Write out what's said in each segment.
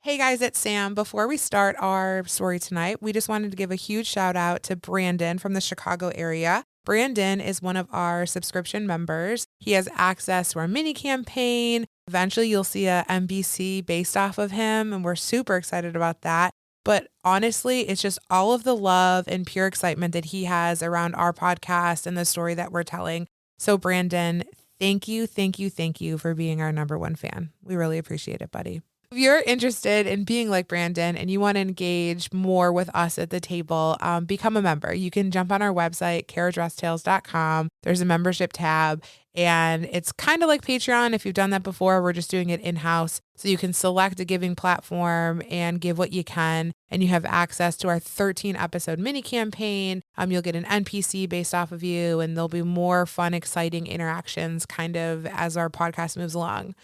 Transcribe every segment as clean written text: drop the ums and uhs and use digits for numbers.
Hey guys, it's Sam. Before we start our story tonight, we just wanted to give a huge shout out to Brandon from the Chicago area. Brandon is one of our subscription members. He has access to our mini campaign. Eventually you'll see a NBC based off of him, and we're super excited about that. But honestly, it's just all of the love and pure excitement that he has around our podcast and the story that we're telling. So Brandon, thank you for being our number one fan. We really appreciate it, buddy. If you're interested in being like Brandon and you want to engage more with us at the table, become a member. You can jump on our website, carriageresttales.com. There's a membership tab, and it's kind of like Patreon. If you've done that before, we're just doing it in-house. So you can select a giving platform and give what you can, and you have access to our 13-episode mini campaign. You'll get an NPC based off of you, and there'll be more fun, exciting interactions kind of as our podcast moves along.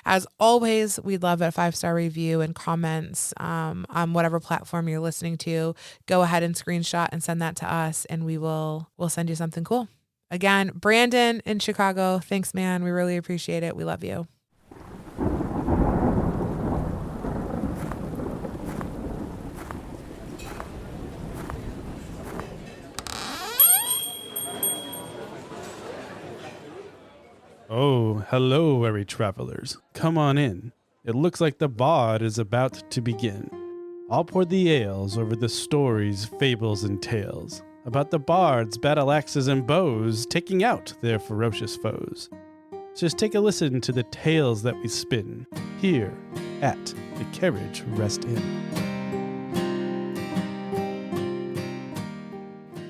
As always, we'd love a 5-star review and comments on whatever platform you're listening to. Go ahead and screenshot and send that to us, and we'll send you something cool. Again, Brandon in Chicago, thanks, man. We really appreciate it. We love you. Oh, hello, weary travelers. Come on in. It looks like the bard is about to begin. I'll pour the ales over the stories, fables, and tales about the bards, battle axes, and bows taking out their ferocious foes. Just take a listen to the tales that we spin here at the Carriage Rest Inn.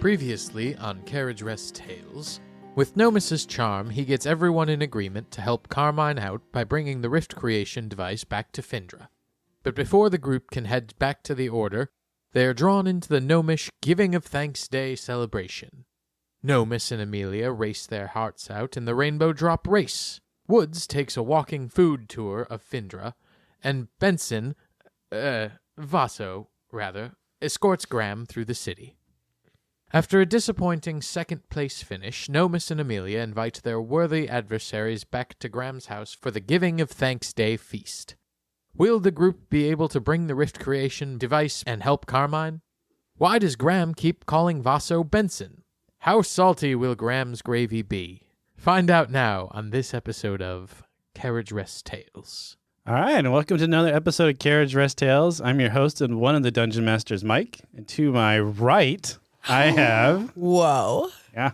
Previously on Carriage Rest Tales, with Nomus's charm, he gets everyone in agreement to help Carmine out by bringing the Rift Creation device back to Findra. But before the group can head back to the Order, they are drawn into the Gnomish Giving of Thanks Day celebration. Nomus and Amelia race their hearts out in the Rainbow Drop Race. Woods takes a walking food tour of Findra, and Vaso, escorts Graham through the city. After a disappointing second-place finish, Nomus and Amelia invite their worthy adversaries back to Graham's house for the Giving of Thanks Day feast. Will the group be able to bring the Rift Creation device and help Carmine? Why does Graham keep calling Vaso Benson? How salty will Graham's gravy be? Find out now on this episode of Carriage Rest Tales. All right, and welcome to another episode of Carriage Rest Tales. I'm your host and one of the Dungeon Masters, Mike. And to my right, I have... Whoa. Yeah.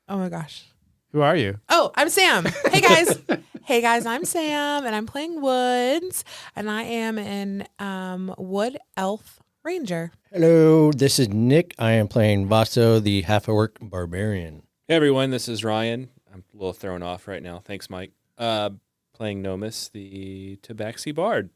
Oh my gosh. Who are you? Oh, I'm Sam. Hey guys. Hey guys, I'm Sam, and I'm playing Woods, and I am an Wood Elf Ranger. Hello, this is Nick. I am playing Vaso, the half-orc barbarian. Hey everyone, this is Ryan. I'm a little thrown off right now. Thanks, Mike. Playing Nomus, the Tabaxi Bard.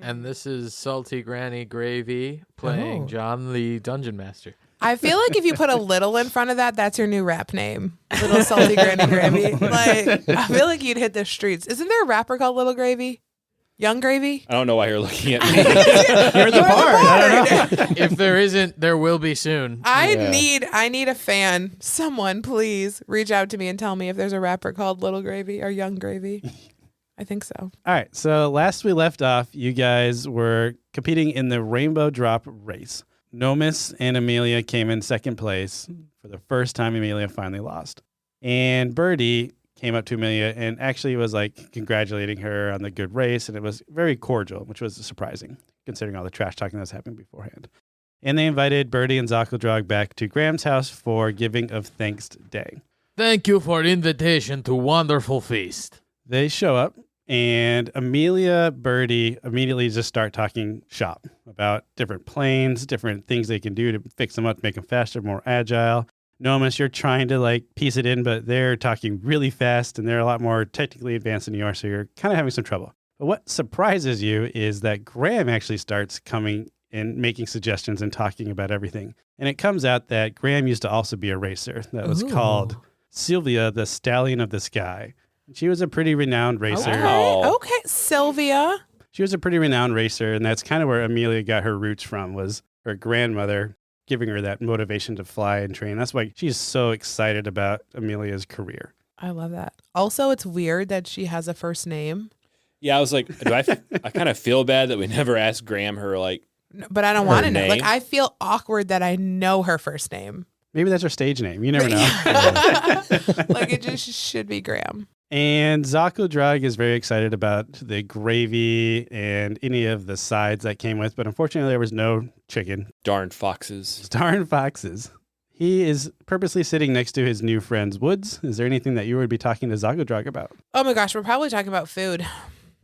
And this is Salty Granny Gravy playing John, the Dungeon Master. I feel like if you put a little in front of that, that's your new rap name. Little Salty Granny Gravy. Like, I feel like you'd hit the streets. Isn't there a rapper called Little Gravy? Young Gravy? I don't know why you're looking at me. You're the bard. I don't know. If there isn't, there will be soon. I need a fan. Someone, please reach out to me and tell me if there's a rapper called Little Gravy or Young Gravy. I think so. All right, so last we left off, you guys were competing in the Rainbow Drop Race. Nomus and Amelia came in second place. For the first time, Amelia finally lost. And Birdie came up to Amelia and actually was like congratulating her on the good race, and it was very cordial, which was surprising, considering all the trash talking that was happening beforehand. And they invited Birdie and Zakeldrog back to Graham's house for Giving of Thanks Day. Thank you for the invitation to wonderful feast. They show up, and Amelia, Birdie immediately just start talking shop about different planes, different things they can do to fix them up, make them faster, more agile. Nomus, you're trying to like piece it in, but they're talking really fast, and they're a lot more technically advanced than you are, so you're kind of having some trouble. But what surprises you is that Graham actually starts coming and making suggestions and talking about everything. And it comes out that Graham used to also be a racer that was called Sylvia, the Stallion of the Sky. She was a pretty renowned racer. Okay, Sylvia. She was a pretty renowned racer, and that's kind of where Amelia got her roots from, was her grandmother giving her that motivation to fly and train. That's why she's so excited about Amelia's career. I love that. Also, it's weird that she has a first name. Yeah, I was like, I kind of feel bad that we never asked Graham her, like, But I don't want to know. name? Like, I feel awkward that I know her first name. Maybe that's her stage name. You never know. Like, it just should be Graham. And Zaku Drag is very excited about the gravy and any of the sides that came with, but unfortunately there was no chicken. darn foxes. Darn foxes. He is purposely sitting next to his new friends, Woods. Is there anything that you would be talking to Zaku Drag about? Oh my gosh, we're probably talking about food.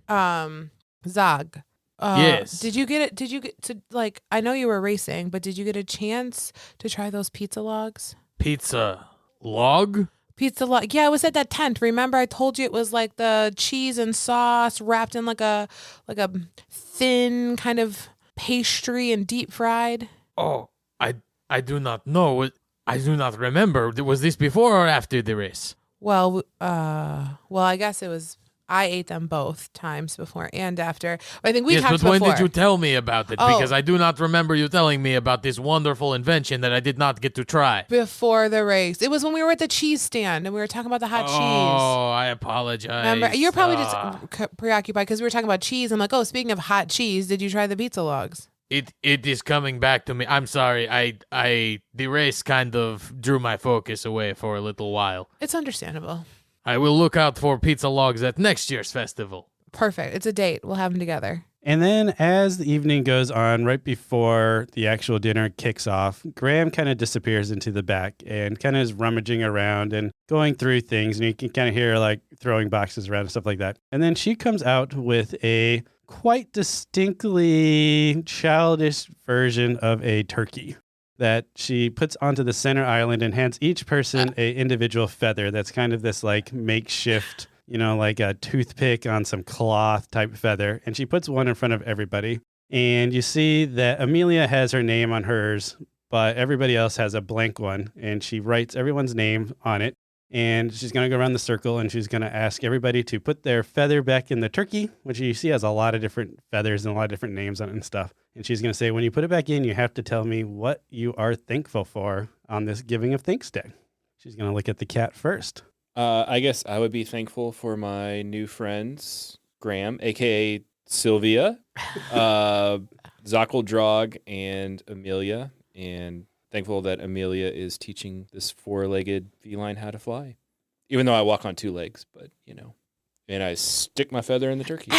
Zog. Yes. Did you get to, like, I know you were racing, but did you get a chance to try those pizza logs? Pizza log? Pizza log. Yeah, it was at that tent. Remember, I told you it was like the cheese and sauce wrapped in like a thin kind of pastry and deep fried. Oh, I do not know. I do not remember. Was this before or after the race? Well, I guess it was. I ate them both times before and after. But I think we talked but when before. did you tell me about it? Oh. Because I do not remember you telling me about this wonderful invention that I did not get to try. Before the race. It was when we were at the cheese stand and we were talking about the hot cheese. Oh, I apologize. Remember? You're probably just preoccupied because we were talking about cheese. I'm like, oh, speaking of hot cheese, did you try the pizza logs? It is coming back to me. I'm sorry. The race kind of drew my focus away for a little while. It's understandable. I will look out for pizza logs at next year's festival. Perfect. It's a date. We'll have them together. And then as the evening goes on, right before the actual dinner kicks off, Graham kind of disappears into the back and kind of is rummaging around and going through things. And you can kind of hear like throwing boxes around and stuff like that. And then she comes out with a quite distinctly childish version of a turkey that she puts onto the center island and hands each person a individual feather that's kind of this like makeshift, like a toothpick on some cloth type feather. And she puts one in front of everybody. And you see that Amelia has her name on hers, but everybody else has a blank one. And she writes everyone's name on it. And she's going to go around the circle and she's going to ask everybody to put their feather back in the turkey, which you see has a lot of different feathers and a lot of different names on it and stuff. And she's going to say, when you put it back in, you have to tell me what you are thankful for on this Giving of Thanks Day. She's going to look at the cat first. I guess I would be thankful for my new friends, Graham, a.k.a. Sylvia, Zockeldrog, and Amelia. And thankful that Amelia is teaching this four-legged feline how to fly. Even though I walk on two legs, but, and I stick my feather in the turkey.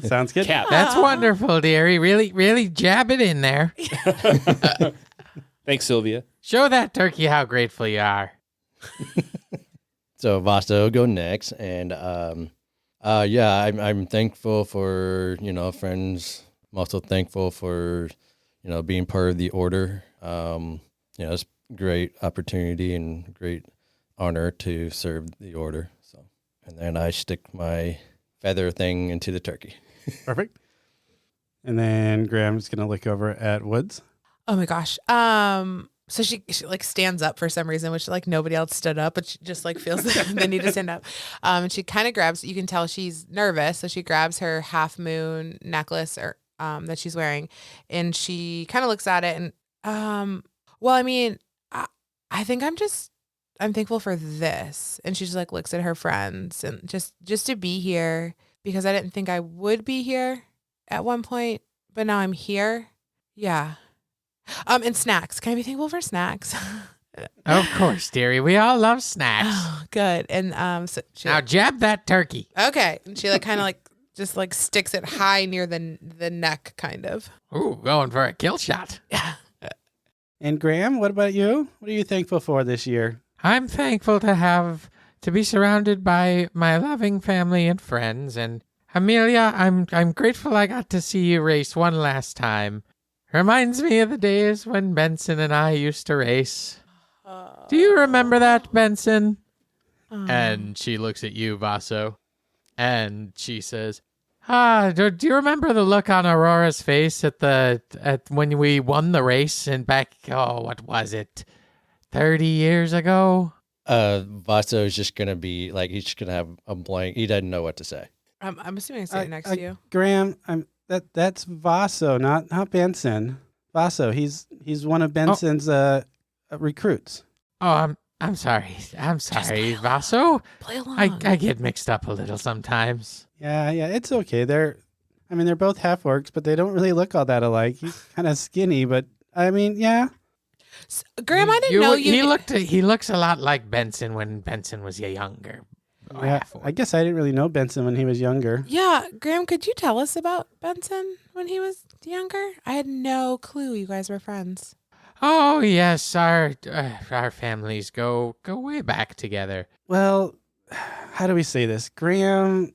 Sounds good. Cat. That's wonderful, dearie. Really jab it in there. Thanks, Sylvia. Show that turkey how grateful you are. So Vasta will go next, and I'm thankful for friends. I'm also thankful for being part of the order. It's a great opportunity and great honor to serve the order. So, and then I stick my feather thing into the turkey. Perfect. And then Graham's going to look over at Woods. Oh my gosh. So she like stands up for some reason, which like nobody else stood up, but she just like feels the need to stand up. And she kind of grabs, you can tell she's nervous. So she grabs her half moon necklace or that she's wearing, and she kind of looks at it and, I think I'm thankful for this. And she just like looks at her friends and just to be here, because I didn't think I would be here at one point, but now I'm here. Yeah. And snacks. Can I be thankful for snacks? Of course, dearie. We all love snacks. Oh, good. And so she, Now jab that turkey. okay. And she like kind of like just like sticks it high near the neck, kind of. Ooh, going for a kill shot. And Graham, what about you? What are you thankful for this year? I'm thankful to be surrounded by my loving family and friends. And Amelia, I'm grateful I got to see you race one last time. Reminds me of the days when Benson and I used to race. Do you remember that, Benson? And she looks at you, Vaso, and she says, do you remember the look on Aurora's face at when we won the race and back, what was it, 30 years ago? Vaso is just going to be like, he's just going to have a blank. He doesn't know what to say. I'm assuming I sit next to you. Graham, that's Vaso, not Benson. Vaso, he's one of Benson's recruits. Oh, I'm sorry. I'm sorry, Vaso. Play along. I get mixed up a little sometimes. Yeah, it's okay. They're both half orcs, but they don't really look all that alike. He's kind of skinny, but I mean, yeah. Graham, I didn't know you. He looks a lot like Benson when Benson was younger. Yeah, I guess I didn't really know Benson when he was younger. Yeah, Graham, could you tell us about Benson when he was younger? I had no clue you guys were friends. Oh yes, our families go way back together. Well, how do we say this? Graham,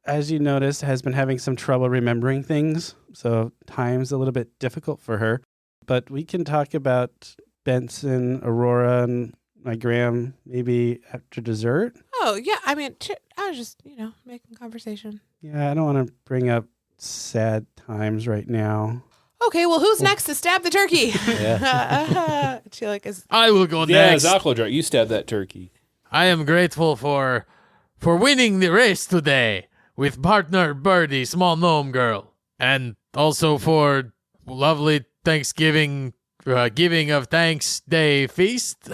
as you noticed, has been having some trouble remembering things, so time's a little bit difficult for her. But we can talk about Benson, Aurora, and my Graham maybe after dessert. Oh, yeah. I mean, I was just, making conversation. Yeah, I don't want to bring up sad times right now. Okay, well, who's next to stab the turkey? Yeah. I will go Yeah, next. Zoklodrak, you stab that turkey. I am grateful for winning the race today with partner Birdie, small gnome girl, and also for lovely Thanksgiving giving of thanks day feast.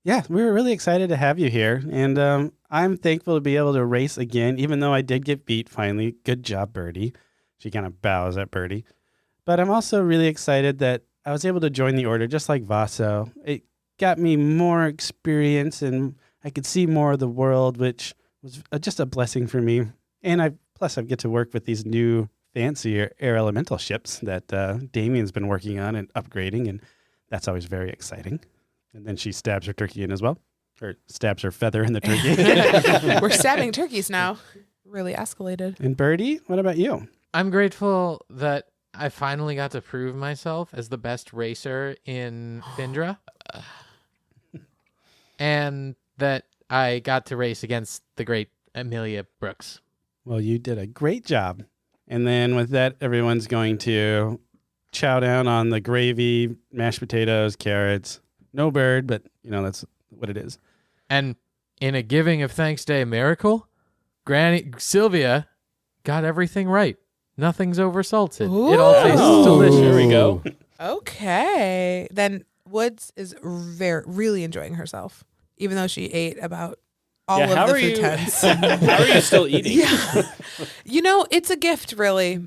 Yeah, we were really excited to have you here, and I'm thankful to be able to race again, even though I did get beat finally. Good job, Birdie. She kind of bows at Birdie. But I'm also really excited that I was able to join the order just like Vaso. It got me more experience, and I could see more of the world, which was just a blessing for me. And I get to work with these new fancier air elemental ships that Damien's been working on and upgrading, and that's always very exciting. And then she stabs her turkey in as well, or stabs her feather in the turkey. We're stabbing turkeys now. Really escalated. And Birdie, what about you? I'm grateful that I finally got to prove myself as the best racer in Findra. And that I got to race against the great Amelia Brooks. Well, you did a great job. And then with that, everyone's going to chow down on the gravy, mashed potatoes, carrots. No bird, but, that's what it is. And in a giving of thanks day miracle, Granny Sylvia got everything right. Nothing's oversalted. It all tastes delicious. There we go. Okay. Then Woods is really enjoying herself, even though she ate about all of the futons. How are you still eating? Yeah. It's a gift, really.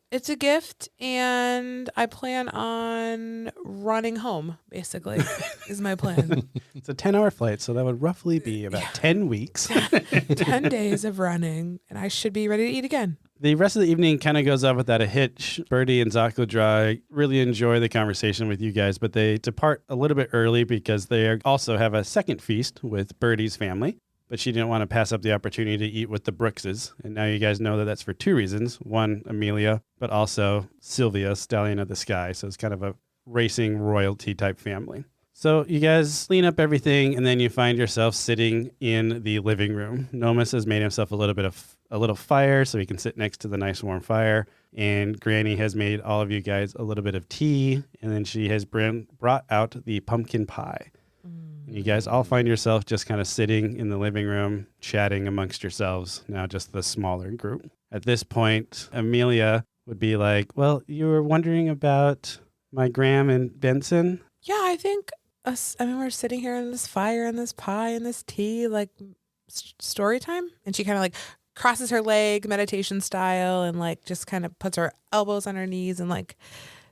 It's a gift, and I plan on running home, basically, is my plan. It's a 10-hour flight, so that would roughly be about 10 weeks. 10 days of running, and I should be ready to eat again. The rest of the evening kind of goes off without a hitch. Birdie and Zoklodrak really enjoy the conversation with you guys, but they depart a little bit early because they also have a second feast with Birdie's family. But she didn't want to pass up the opportunity to eat with the Brookses. And now you guys know that that's for two reasons. One, Amelia, but also Sylvia, Stallion of the Sky. So it's kind of a racing royalty type family. So you guys clean up everything, and then you find yourself sitting in the living room. Nomus has made himself a little fire so he can sit next to the nice warm fire. And Granny has made all of you guys a little bit of tea, and then she has brought out the pumpkin pie. You guys all find yourself just kind of sitting in the living room, chatting amongst yourselves, now just the smaller group. At this point, Amelia would be like, well, you were wondering about my Graham and Benson? Yeah, I think we're sitting here in this fire and this pie and this tea, like story time. And she kind of like crosses her leg, meditation style, and like just kind of puts her elbows on her knees and like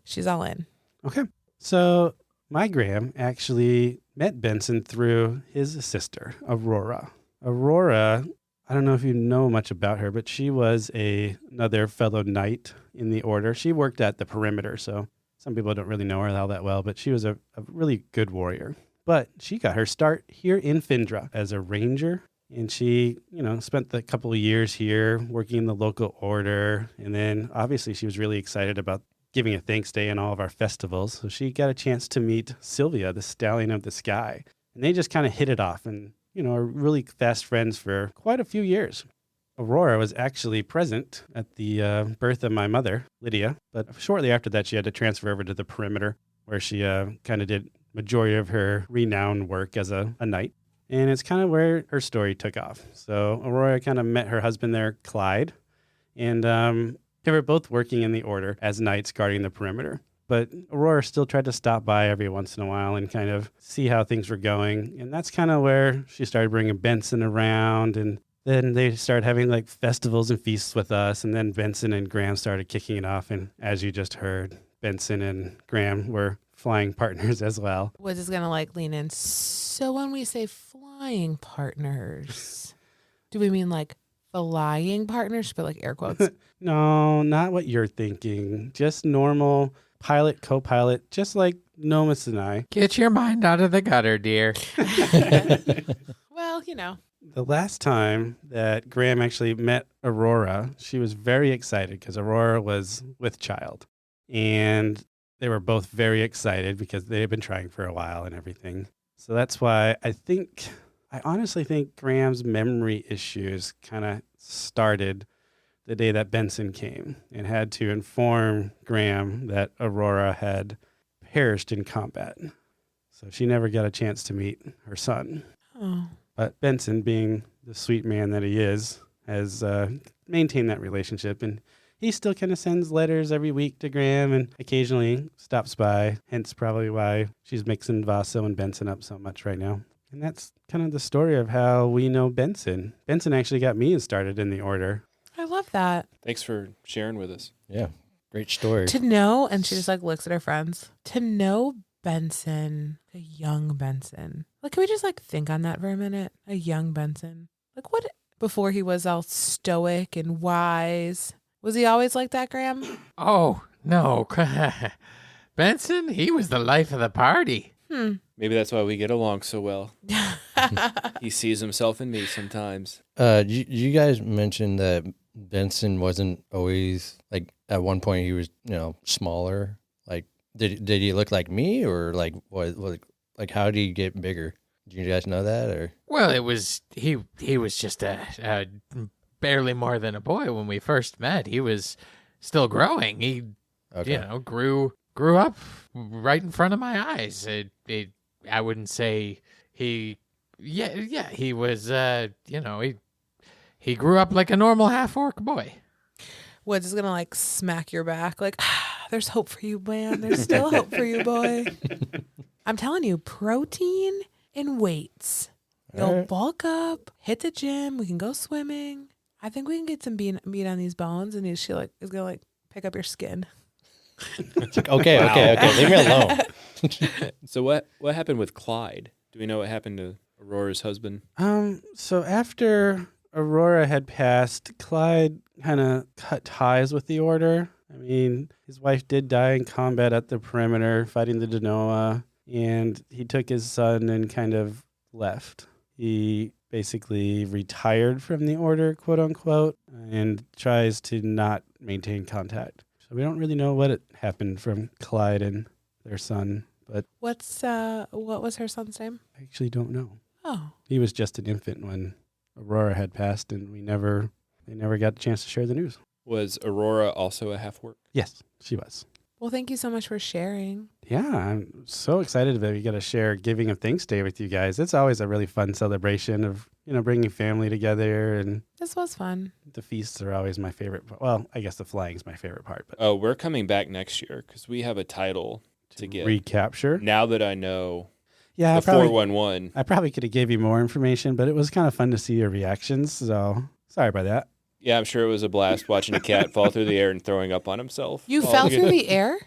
she's all in. Okay. So my Graham actually met Benson through his sister, Aurora. Aurora, I don't know if you know much about her, but she was another fellow knight in the order. She worked at the perimeter, so some people don't really know her all that well, but she was a really good warrior. But she got her start here in Findra as a ranger, and she, spent the couple of years here working in the local order, and then obviously she was really excited about giving a thanks day in all of our festivals. So she got a chance to meet Sylvia, the Stallion of the Sky. And they just kind of hit it off and, are really fast friends for quite a few years. Aurora was actually present at the birth of my mother, Lydia. But shortly after that, she had to transfer over to the perimeter, where she kind of did majority of her renowned work as a knight. And it's kind of where her story took off. So Aurora kind of met her husband there, Clyde. And they were both working in the order as knights guarding the perimeter. But Aurora still tried to stop by every once in a while and kind of see how things were going. And that's kind of where she started bringing Benson around. And then they started having like festivals and feasts with us. And then Benson and Graham started kicking it off. And as you just heard, Benson and Graham were flying partners as well. Woods is going to like lean in. So when we say flying partners, do we mean like flying partners? But like air quotes. No, not what you're thinking. Just normal pilot, co-pilot, just like Nomus and I. Get your mind out of the gutter, dear. Well, you know. The last time that Graham actually met Aurora, she was very excited because Aurora was with child. And they were both very excited because they had been trying for a while and everything. So that's why I honestly think Graham's memory issues kind of started the day that Benson came and had to inform Graham that Aurora had perished in combat. So she never got a chance to meet her son. Oh. But Benson, being the sweet man that he is, has maintained that relationship. And he still kind of sends letters every week to Graham and occasionally stops by. Hence probably why she's mixing Vaso and Benson up so much right now. And that's kind of the story of how we know Benson. Benson actually got me started in the order. I love that. Thanks for sharing with us. Yeah, great story. To know, and she just like looks at her friends, to know Benson, a young Benson. Like, can we just like think on that for a minute? A young Benson. Like what, before he was all stoic and wise, was he always like that, Graham? Oh, no. Benson, he was the life of the party. Maybe that's why we get along so well. He sees himself in me sometimes. You guys mentioned that Benson wasn't always, like, at one point he was, smaller. Like, did he look like me, or like like how did he get bigger? Do you guys know that, or? Well, it was he was just a barely more than a boy when we first met. He was still growing. He grew up right in front of my eyes. I wouldn't say he was he grew up like a normal half-orc boy. Woods is gonna like smack your back like, there's hope for you, man. There's still hope for you, boy. I'm telling you, protein and weights. You'll bulk up, hit the gym, we can go swimming. I think we can get some meat on these bones, and she like is gonna like pick up your skin. It's like, okay, leave me alone. So what happened with Clyde? Do we know what happened to Aurora's husband? So after Aurora had passed, Clyde kind of cut ties with the order. I mean, his wife did die in combat at the perimeter fighting the Denoa, and he took his son and kind of left. He basically retired from the order, quote unquote, and tries to not maintain contact. So we don't really know what happened from Clyde and their son, but what was her son's name? I actually don't know. Oh, he was just an infant when Aurora had passed, and they never got a chance to share the news. Was Aurora also a half-orc? Yes, she was. Well, thank you so much for sharing. Yeah, I'm so excited that we got to share Giving of Thanks Day with you guys. It's always a really fun celebration of, bringing family together, and this was fun. The feasts are always my favorite. Well, I guess the flying is my favorite part. But we're coming back next year because we have a title to get. Recapture? Now that I know the 411. I probably could have gave you more information, but it was kind of fun to see your reactions, so sorry about that. Yeah, I'm sure it was a blast watching a cat fall through the air and throwing up on himself. You fell through the air?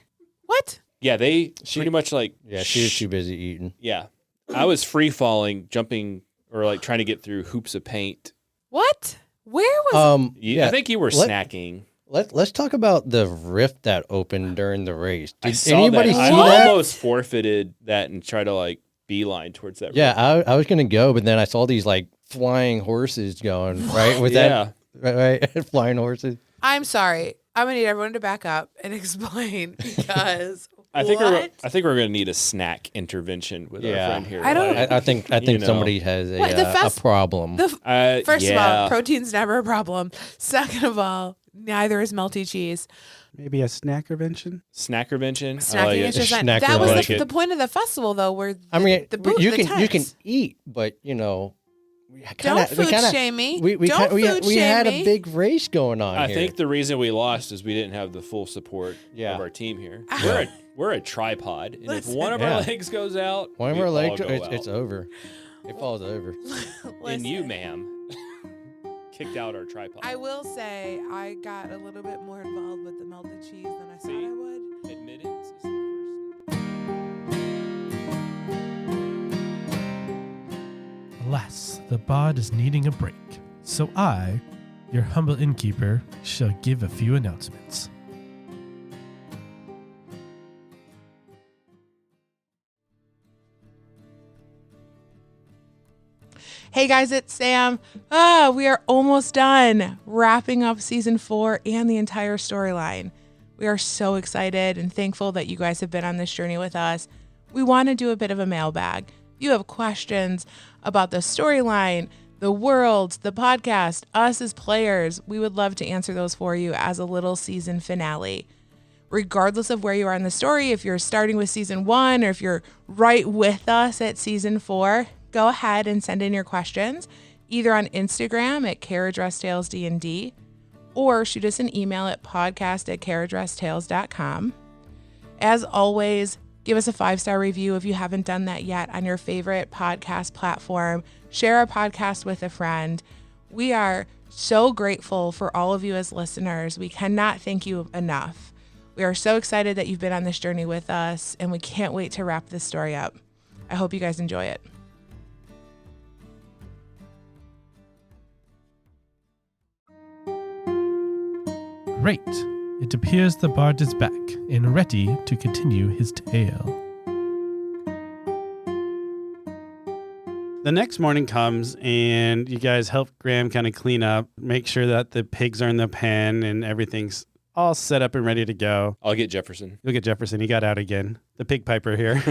What? Yeah, pretty much like... Yeah, she was too busy eating. Yeah. I was free falling, jumping, or like trying to get through hoops of paint. What? Where was I think you were snacking. Let's talk about the rift that opened during the race. Did anybody see that? I almost forfeited that and tried to like beeline towards that. Yeah, I was going to go, but then I saw these like flying horses going, right? With that, right? Flying horses. I'm sorry. I'm going to need everyone to back up and explain because I think we're going to need a snack intervention with our friend here. I think somebody has a problem. First of all, protein's never a problem. Second of all, neither is melty cheese. Maybe a snackervention? Snackervention? Snacking is just Snacker that was the point of the festival, though, where the booth, you can eat, but don't food shame me. We had a big race going on. I think the reason we lost is we didn't have the full support of our team here. We're a tripod, and if one of our legs goes out, one of our legs, it's over. It falls over. And you, ma'am. kicked out our tripod. I will say I got a little bit more involved with the melted cheese than I thought I would. Admittance is the first step. Alas, the bard is needing a break, so I, your humble innkeeper, shall give a few announcements. Hey guys, it's Sam. We are almost done wrapping up season 4 and the entire storyline. We are so excited and thankful that you guys have been on this journey with us. We want to do a bit of a mailbag. If you have questions about the storyline, the world, the podcast, us as players, we would love to answer those for you as a little season finale. Regardless of where you are in the story, if you're starting with season 1 or if you're right with us at season 4, go ahead and send in your questions either on Instagram at Carriage Rest Tales D&D or shoot us an email at podcast@carriageresttales.com. As always, give us a 5-star review if you haven't done that yet on your favorite podcast platform. Share our podcast with a friend. We are so grateful for all of you as listeners. We cannot thank you enough. We are so excited that you've been on this journey with us, and we can't wait to wrap this story up. I hope you guys enjoy it. Great! It appears the bard is back and ready to continue his tale. The next morning comes and you guys help Graham kind of clean up, make sure that the pigs are in the pen and everything's all set up and ready to go. I'll get Jefferson. You'll get Jefferson. He got out again. The pig piper here.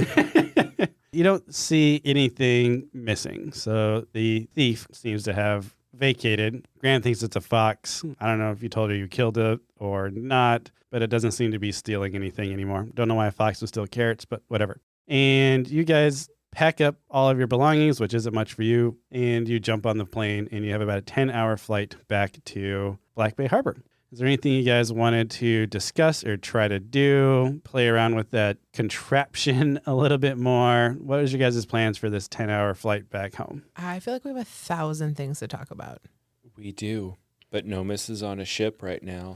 You don't see anything missing. So the thief seems to have vacated. Graham thinks it's a fox. I don't know if you told her you killed it or not, but it doesn't seem to be stealing anything anymore. Don't know why a fox would steal carrots, but whatever. And you guys pack up all of your belongings, which isn't much for you, and you jump on the plane, and you have about a 10-hour flight back to Black Bay Harbor. Is there anything you guys wanted to discuss or try to do? Play around with that contraption a little bit more? What is your guys' plans for this 10-hour flight back home? I feel like we have 1,000 things to talk about. We do. But Nomis is on a ship right now.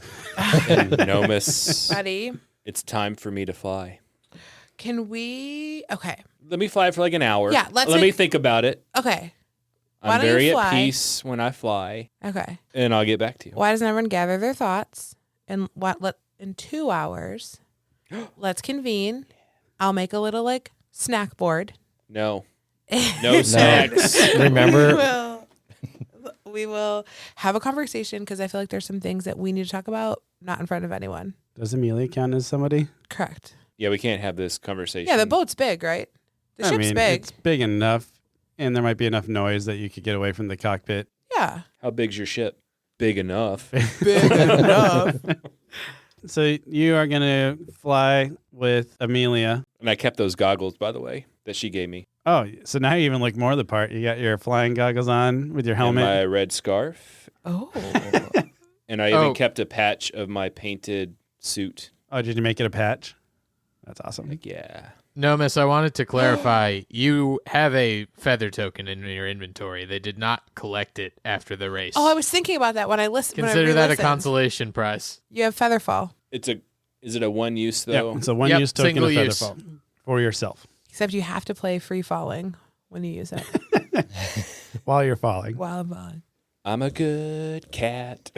And Nomis, Buddy, it's time for me to fly. can we... Okay. Let me fly for like an hour. Yeah, Let me think about it. Okay. Why I'm don't you very fly? at peace when I fly, Okay. and I'll get back to you. Why doesn't everyone gather their thoughts? And in 2 hours, let's convene. I'll make a little snack board. No. No snacks. Remember? We will have a conversation because I feel like there's some things that we need to talk about, not in front of anyone. Does Amelia count as somebody? Correct. Yeah, we can't have this conversation. Yeah, the boat's big, right? The ship's big. It's big enough, and there might be enough noise that you could get away from the cockpit. Yeah. How big's your ship? Big enough. Big enough. So you are going to fly with Amelia. And I kept those goggles, by the way, that she gave me. Oh, so now you even look more the part. You got your flying goggles on with your helmet. And my red scarf. Oh. And I even kept a patch of my painted suit. Oh, did you make it a patch? That's awesome. Like, yeah. No, miss, I wanted to clarify. You have a feather token in your inventory. They did not collect it after the race. Oh, I was thinking about that when I listened. Consider that a consolation prize. You have Featherfall. Is it a one use though? Yeah, it's a one-use token single of use. Featherfall for yourself. Except you have to play free falling when you use it. While you're falling. While I'm falling. I'm a good cat.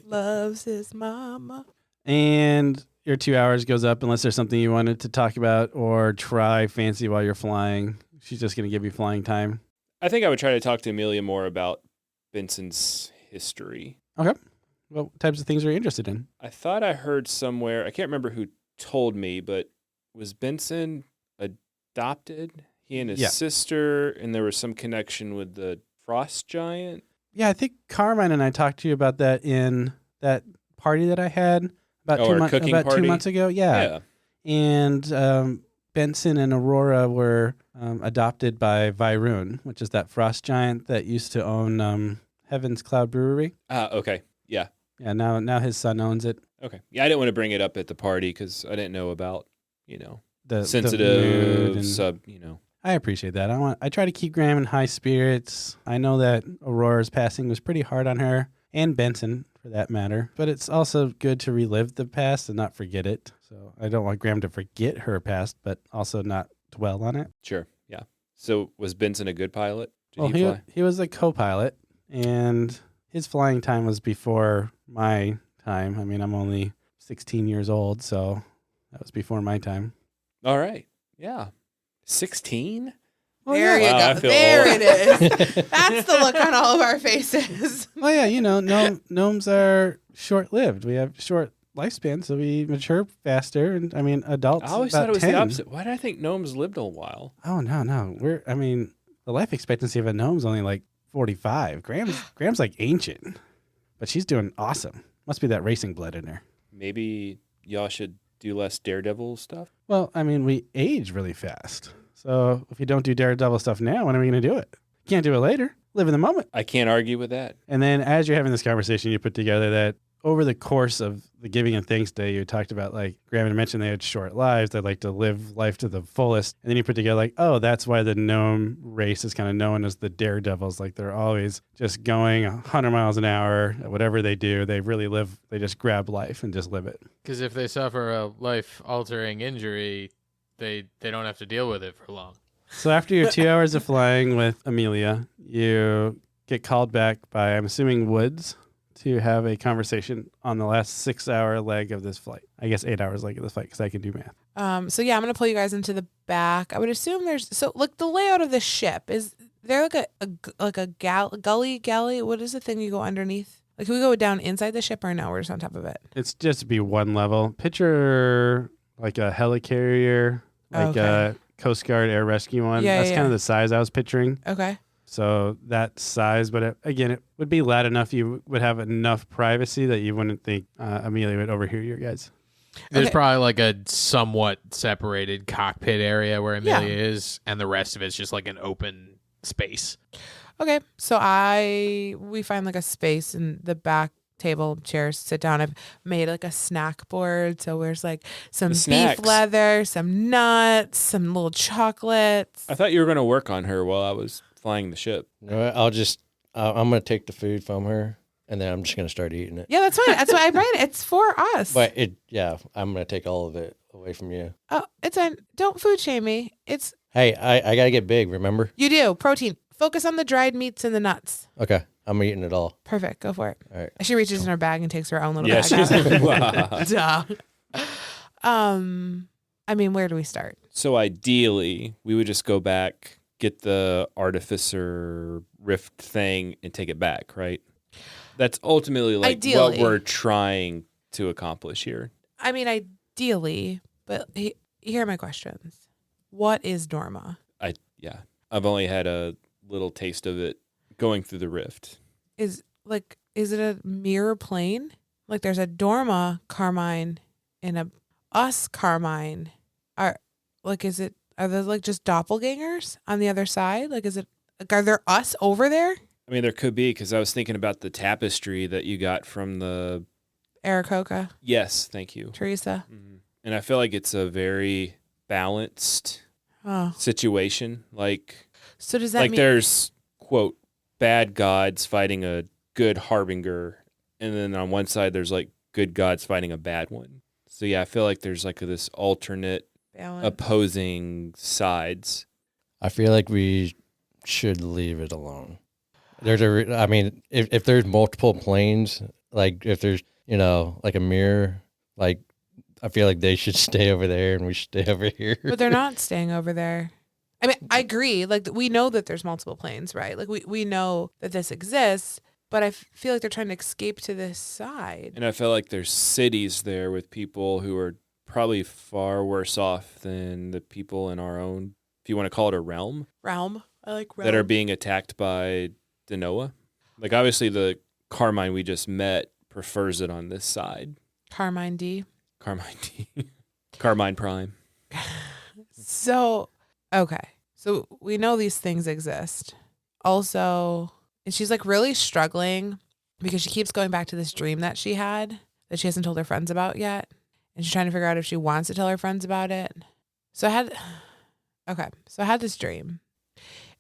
Loves his mama. And your 2 hours goes up unless there's something you wanted to talk about or try fancy while you're flying. She's just going to give you flying time. I think I would try to talk to Amelia more about Benson's history. Okay. What types of things are you interested in? I thought I heard somewhere, I can't remember who told me, but was Benson adopted? He and his sister, and there was some connection with the frost giant? Yeah, I think Carmine and I talked to you about that in that party that I had about, 2 months ago. Yeah. And Benson and Aurora were adopted by Vyroon, which is that frost giant that used to own Heaven's Cloud Brewery. Okay. Yeah. Yeah, now his son owns it. Okay. Yeah, I didn't want to bring it up at the party because I didn't know about, The sensitive mood and- sub, I appreciate that. I try to keep Graham in high spirits. I know that Aurora's passing was pretty hard on her, and Benson for that matter. But it's also good to relive the past and not forget it. So I don't want Graham to forget her past, but also not dwell on it. Sure. Yeah. So was Benson a good pilot? Did Well, he fly? he was a co-pilot, and his flying time was before my time. I mean, I'm only 16 years old, so that was before my time. All right. Yeah. 16? There you Wow, I go. feel There old. it is. That's the look on all of our faces. Well, yeah, gnomes are short-lived. We have short lifespans, so we mature faster. And I mean, adults. I always about thought it was 10. the opposite. Why did I think gnomes lived a while? Oh no. The life expectancy of a gnome's only like 45. Graham's like ancient, but she's doing awesome. Must be that racing blood in her. Maybe y'all should do less Daredevil stuff? Well, I mean, we age really fast. So if you don't do Daredevil stuff now, when are we going to do it? Can't do it later. Live in the moment. I can't argue with that. And then as you're having this conversation, you put together that over the course of the Giving and Thanks Day, you talked about, like, Graham had mentioned they had short lives. They'd like to live life to the fullest. And then you put together, like, oh, that's why the gnome race is kind of known as the daredevils. Like, they're always just going 100 miles an hour. Whatever they do, they really live. They just grab life and just live it. Because if they suffer a life-altering injury, they don't have to deal with it for long. So after your 2 hours of flying with Amelia, you get called back by, I'm assuming, Woods, to have a conversation on the last 6-hour leg of this flight. I guess 8 hours leg of this flight, because I can do math. So yeah, I'm going to pull you guys into the back. I would assume like the layout of the ship, is there like a galley? What is the thing you go underneath? Like, can we go down inside the ship or no? We're just on top of it. It's just to be one level. Picture like a helicarrier, like a Coast Guard air rescue one. Yeah, That's yeah. kind of the size I was picturing. Okay. So that size, but it would be loud enough. You would have enough privacy that you wouldn't think Amelia would overhear your guys. There's Okay. probably like a somewhat separated cockpit area where Amelia is, and the rest of it's just like an open space. Okay. So we find like a space in the back table, chairs, sit down. I've made like a snack board. So there's like some beef snacks. leather, some nuts, some little chocolates. I thought you were going to work on her while I was flying the ship. You know what? I'm going to take the food from her, and then I'm just going to start eating it. Yeah, that's fine. That's why I brought it. It's for us. But I'm going to take all of it away from you. Oh, it's fine. Don't food shame me. Hey, I got to get big, remember? You do. Protein. Focus on the dried meats and the nuts. Okay, I'm eating it all. Perfect. Go for it. All right. She reaches in her bag and takes her own little Yeah, bag she's out. Duh. I mean, where do we start? So ideally, we would just go back, get the artificer rift thing, and take it back, right? That's ultimately like Ideally. what we're trying to accomplish here. I mean, ideally, but here are my questions. What is Norma? I've only had a little taste of it going through the rift. Is it a mirror plane? Like, there's a Dorma Carmine and a us Carmine. Are those like just doppelgangers on the other side? Like, are there us over there? I mean, there could be, because I was thinking about the tapestry that you got from the... Aarakocra, Yes, thank you. Teresa. And I feel like it's a very balanced Oh, situation. Like so does that mean there's, quote, bad gods fighting a good harbinger, and then on one side there's like good gods fighting a bad one. So yeah, I feel like there's like this alternate balance? opposing sides. I feel like we should leave it alone. If there's multiple planes, like if there's, like a mirror, like I feel like they should stay over there and we should stay over here. But they're not staying over there. I mean, I agree. Like, we know that there's multiple planes, right? Like, we know that this exists, but I feel like they're trying to escape to this side. And I feel like there's cities there with people who are probably far worse off than the people in our own, if you want to call it a realm, Realm. I like realm. that are being attacked by Denoa. Like, obviously the Carmine we just met prefers it on this side. Carmine D. Carmine D. Carmine Prime. So, okay. So we know these things exist. Also, and she's like really struggling because she keeps going back to this dream that she had that she hasn't told her friends about yet. And she's trying to figure out if she wants to tell her friends about it. So Okay, so I had this dream.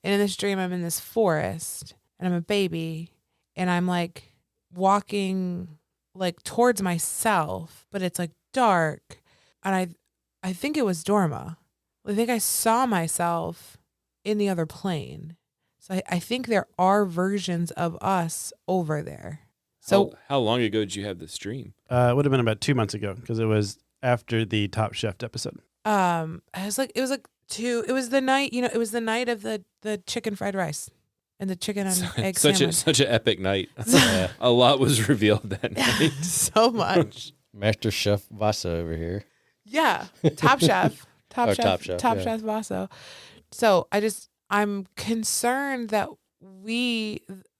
And in this dream, I'm in this forest and I'm a baby and I'm like walking like towards myself, but it's like dark. And I think it was Dorma. I think I saw myself in the other plane. So I think there are versions of us over there. So how long ago did you have this dream? It would have been about 2 months ago because it was after the Top Chef episode. it was like it was the night, it was the night of the chicken fried rice and the chicken and egg sandwich. Such an epic night. A lot was revealed that night. So much. Master Chef Vasa over here. Yeah. Top Chef. Top yeah. Chef Vaso. So I'm concerned that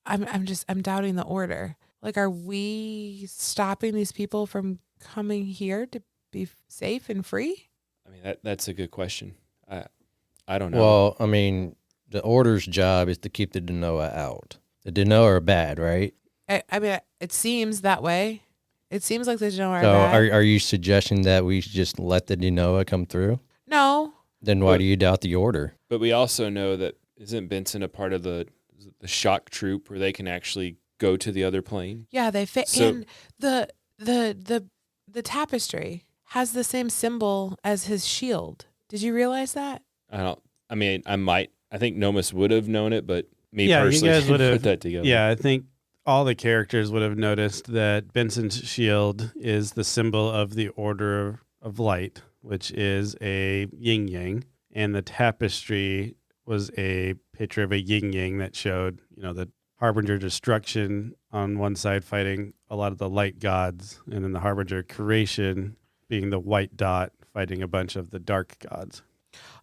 I'm doubting the order. Like, are we stopping these people from coming here to be safe and free? I mean, that's a good question. I don't know. Well, I mean, the order's job is to keep the Denoa out. The Denoa are bad, right? I mean, it seems that way. It seems like the Denoa are So bad. are you suggesting that we should just let the Denoa come through? No. Then why do you doubt the order? But we also know that isn't Benson a part of the shock troop where they can actually go to the other plane? Yeah, they fit. So- And the tapestry has the same symbol as his shield. Did you realize that? I think Nomus would have known it, but me Yeah, you personally guys would didn't have- put that together. Yeah, I think all the characters would have noticed that Benson's shield is the symbol of the Order of Light, which is a yin yang, and the tapestry was a picture of a yin yang that showed, the Harbinger destruction on one side fighting a lot of the light gods, and then the Harbinger creation being the white dot fighting a bunch of the dark gods.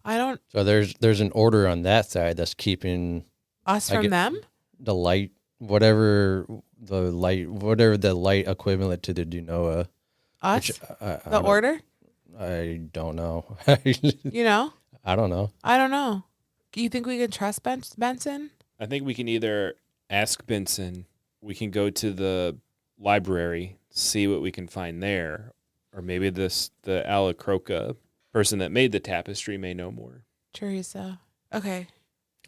I don't. So there's an order on that side that's keeping Us from them? the light, whatever the light equivalent to the Denoa. Us? I The don't- order? I don't know. You know? I don't know. I don't know. Do you think we can trust Benson? I think we can either ask Benson, we can go to the library, see what we can find there, or maybe the Alacroca person that made the tapestry may know more. Teresa. Okay.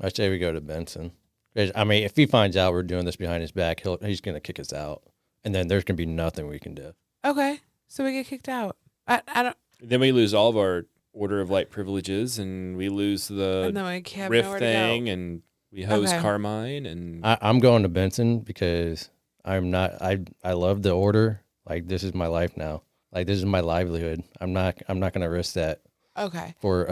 I say we go to Benson. 'Cause, I mean, if he finds out we're doing this behind his back, he's going to kick us out. And then there's going to be nothing we can do. Okay. So we get kicked out. I don't. Then we lose all of our Order of Light privileges, and we lose the And then we have riff nowhere thing, to go. and we hose Okay. Carmine, and I'm going to Benson because I love the order. Like, this is my life now. Like, this is my livelihood. I'm not going to risk that Okay. for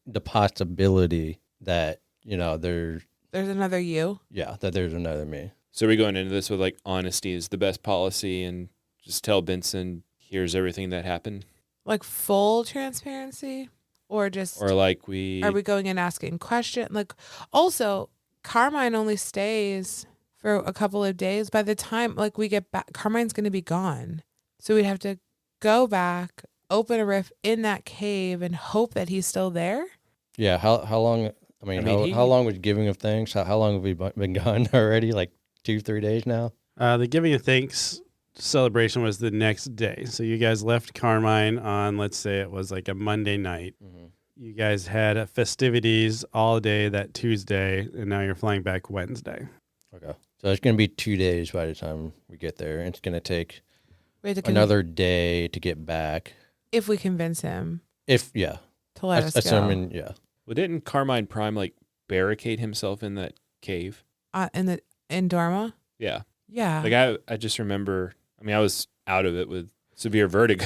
the possibility that, There's another you. that there's another me. so we're going into this with like honesty is the best policy, and just tell Benson here's everything that happened, Like full transparency? Or just. or like Are we going and asking questions? Like, also, Carmine only stays for a couple of days. By the time we get back, Carmine's going to be gone. So we'd have to go back, open a rift in that cave, and hope that he's still there. Yeah. How long? How long was giving of thanks? How long have we been gone already? Like 2-3 days now. The Giving of Thanks celebration was the next day. So you guys left Carmine on, let's say it was like a Monday night. Mm-hmm. You guys had festivities all day that Tuesday, and now you're flying back Wednesday. Okay. So it's going to be 2 days by the time we get there. And it's going to take We have to another day to get back. if we convince him To to let us go. assuming, yeah. Well, didn't Carmine Prime like barricade himself in that cave? In Dorma? Yeah. Yeah. Like I just remember. I mean, I was out of it with severe vertigo,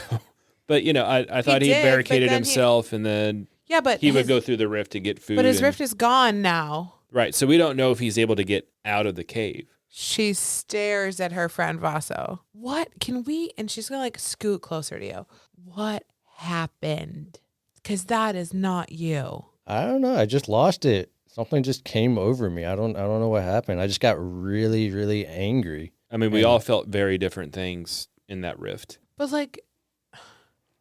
but I thought he did, but barricaded then himself, and then yeah, but he would go through the rift to get food. But his and- rift is gone now. right. So we don't know if he's able to get out of the cave. She stares at her friend Vaso. What can we? And she's gonna scoot closer to you. What happened? Because that is not you. I don't know. I just lost it. Something just came over me. I don't know what happened. I just got really, really angry. I mean, we Yeah. all felt very different things in that rift. But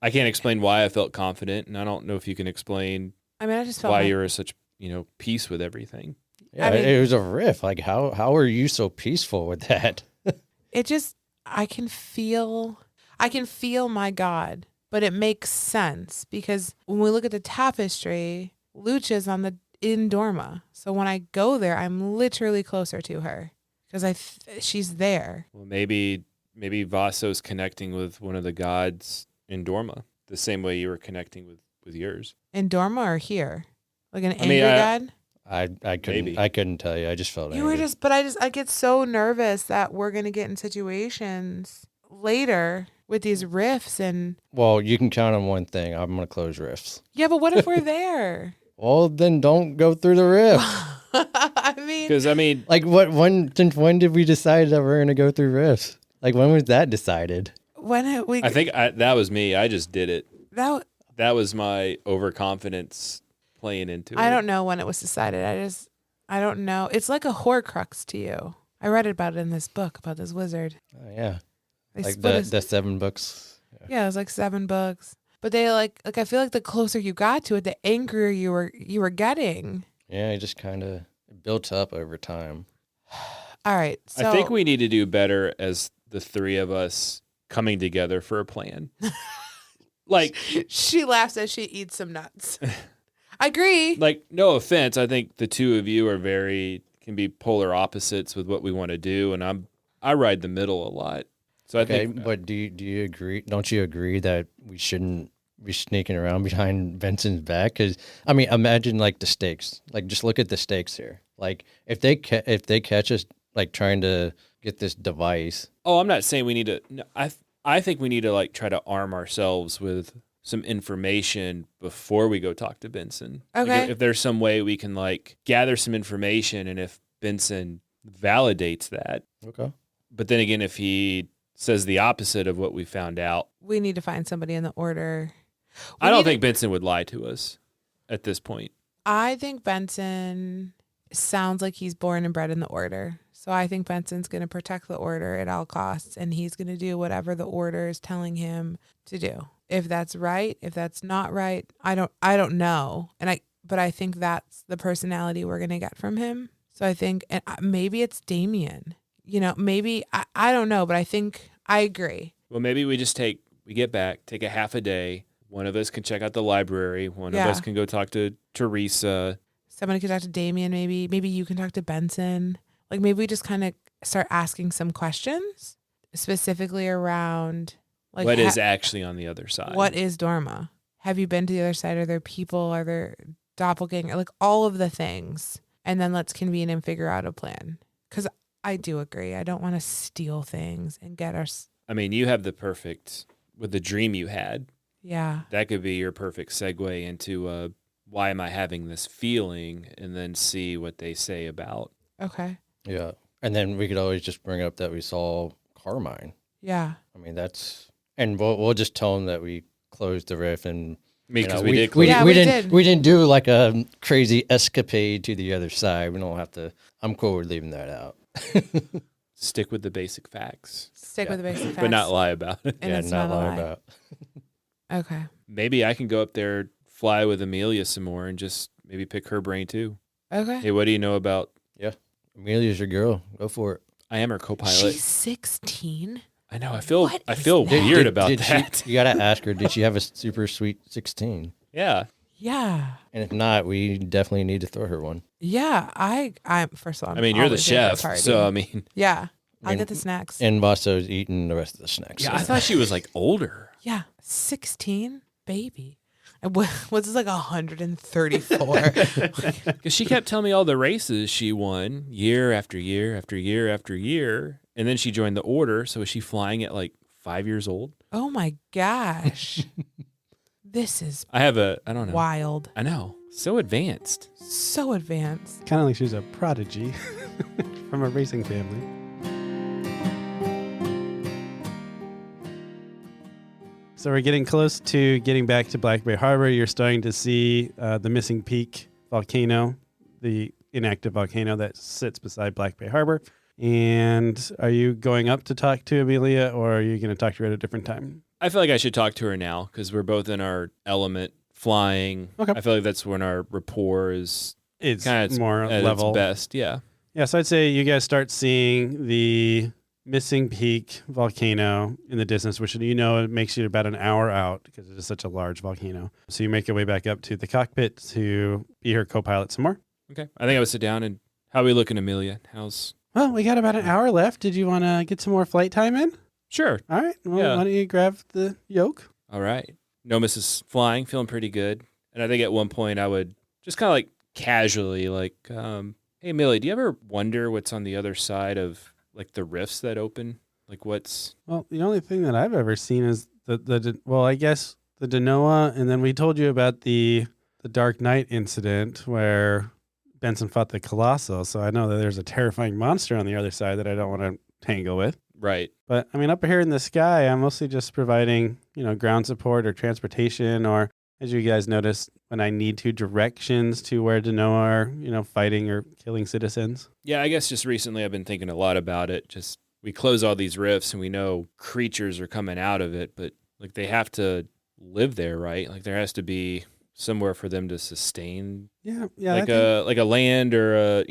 I can't explain why I felt confident, and I don't know if you can explain I mean, I just felt why like you're such peace with everything. Yeah, I mean- it was a riff. Like, how are you so peaceful with that? it just. I can feel my God but it makes sense because when we look at the tapestry, Lucha's in Dorma. So when I go there, I'm literally closer to her because she's there. Well, maybe Vaso's connecting with one of the gods in Dorma, the same way you were connecting with yours. In Dorma or here? Like an angry god? I couldn't tell you. I just felt angry. I get so nervous that we're going to get in situations later with these rifts and. Well, you can count on one thing. I'm going to close rifts. Yeah, but what if we're there? Well, then don't go through the rift. Because like since when did we decide that we're going to go through rifts? Like when was that decided? I think that was me. I just did it. That was my overconfidence playing into it. I don't know when it was decided. I don't know. It's like a Horcrux to you. I read about it in this book about this wizard. Oh yeah, They like split the 7 books. Yeah, it was like 7 books. But they like I feel like the closer you got to it, the angrier you were getting. Yeah, it just kind of built up over time. All right. So I think we need to do better as the 3 of us coming together for a plan. Like she laughs as she eats some nuts. I agree. Like, no offense, I think the 2 of you can be polar opposites with what we want to do, and I ride the middle a lot. So I think. But do you agree? Don't you agree that we shouldn't be sneaking around behind Benson's back? Because imagine like the stakes. Like, just look at the stakes here. Like, if they catch us like trying to get this device. Oh, I'm not saying we need to. No, I think we need to like try to arm ourselves with some information before we go talk to Benson. Okay. Like if there's some way we can like gather some information, and if Benson validates that. Okay. But then again, if he says the opposite of what we found out, we need to find somebody in the order. I don't think Benson would lie to us at this point. I think Benson sounds like he's born and bred in the order. So I think Benson's going to protect the order at all costs, and he's going to do whatever the order is telling him to do. If that's right, if that's not right, I don't know. But I think that's the personality we're going to get from him. So I think, and maybe it's Damien. Maybe, I don't know, but I think I agree. Well, maybe we get back, take a half a day. One of us can check out the library. One of us can go talk to Teresa. Somebody could talk to Damien, maybe. Maybe you can talk to Benson. Like, maybe we just kind of start asking some questions specifically around, like, what is actually on the other side? What is Dorma? Have you been to the other side? Are there people? Are there doppelganger? Like, all of the things. And then let's convene and figure out a plan. Because I do agree. I don't want to steal things and get our... You have with the dream you had. Yeah. That could be your perfect segue into why am I having this feeling, and then see what they say about. Okay. Yeah. And then we could always just bring up that we saw Carmine. Yeah. And we'll just tell them that we closed the rift and... Because we did. We didn't do like a crazy escapade to the other side. We don't have to... I'm cool with leaving that out. Stick with the basic facts. With the basic facts. But not lie about it. And not lie about it. Okay. Maybe I can go up there, fly with Amelia some more, and just maybe pick her brain too. Okay. Hey, what do you know about... Yeah. Amelia's your girl. Go for it. I am her co-pilot. She's 16? I know. I feel that? weird about that. You got to ask her, did she have a super sweet 16? Yeah. Yeah. And if not, we definitely need to throw her one. Yeah. I'm first of all, you're the chef, so yeah. I'll get the snacks. And Vaso's eating the rest of the snacks. Yeah, I thought she was like older. Yeah. 16? Baby. Was this like 134? Because she kept telling me all the races she won year after year after year after year. And then she joined the order. So is she flying at like 5 years old? Oh my gosh. This is I don't know. Wild. I know. So advanced. So advanced. Kind of like she's a prodigy from a racing family. So we're getting close to getting back to Blackberry Harbor. You're starting to see the Missing Peak volcano, the inactive volcano that sits beside Blackberry Harbor. And are you going up to talk to Amelia, or are you going to talk to her at a different time? I feel like I should talk to her now because we're both in our element, flying. Okay. I feel like that's when our rapport is It's kind of more at level. its best. Yeah. Yeah, so I'd say you guys start seeing the missing peak volcano in the distance, which it makes you about an hour out because it is such a large volcano. So you make your way back up to the cockpit to be her co-pilot some more. Okay. I think I would sit down and how are we looking, Amelia? Well, we got about an hour left. Did you want to get some more flight time in? Sure. All right. Well, Yeah. why don't you grab the yoke? All right. Nomis is flying, feeling pretty good. And I think at one point I would just kind of like casually like, hey, Amelia, do you ever wonder what's on the other side of like the rifts that open? Like what's... Well, the only thing that I've ever seen is I guess the Denoa, and then we told you about the Dark Knight incident where Benson fought the Colossal, so I know that there's a terrifying monster on the other side that I don't want to tangle with. Right. But, I mean, up here in the sky, I'm mostly just providing, ground support or transportation, or, as you guys noticed, when I need to, directions to where Denoa are, fighting or killing citizens. Yeah, I guess just recently I've been thinking a lot about it. Just we close all these rifts and we know creatures are coming out of it, but like they have to live there, right? Like there has to be somewhere for them to sustain. Yeah. Like a land or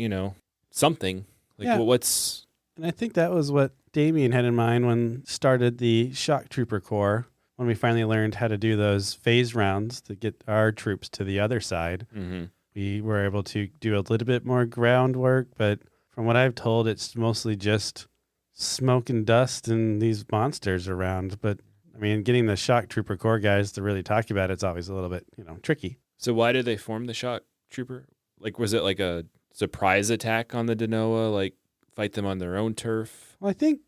something. Like Yeah. what's... And I think that was what Damien had in mind when started the Shock Trooper Corps, when we finally learned how to do those phase rounds to get our troops to the other side. Mm-hmm. We were able to do a little bit more groundwork, but from what I've told, it's mostly just smoke and dust and these monsters around. But, I mean, getting the Shock Trooper Corps guys to really talk about it's always a little bit, tricky. So why did they form the Shock Trooper? Like, was it like a surprise attack on the Denoa? Like, fight them on their own turf? Well, I think,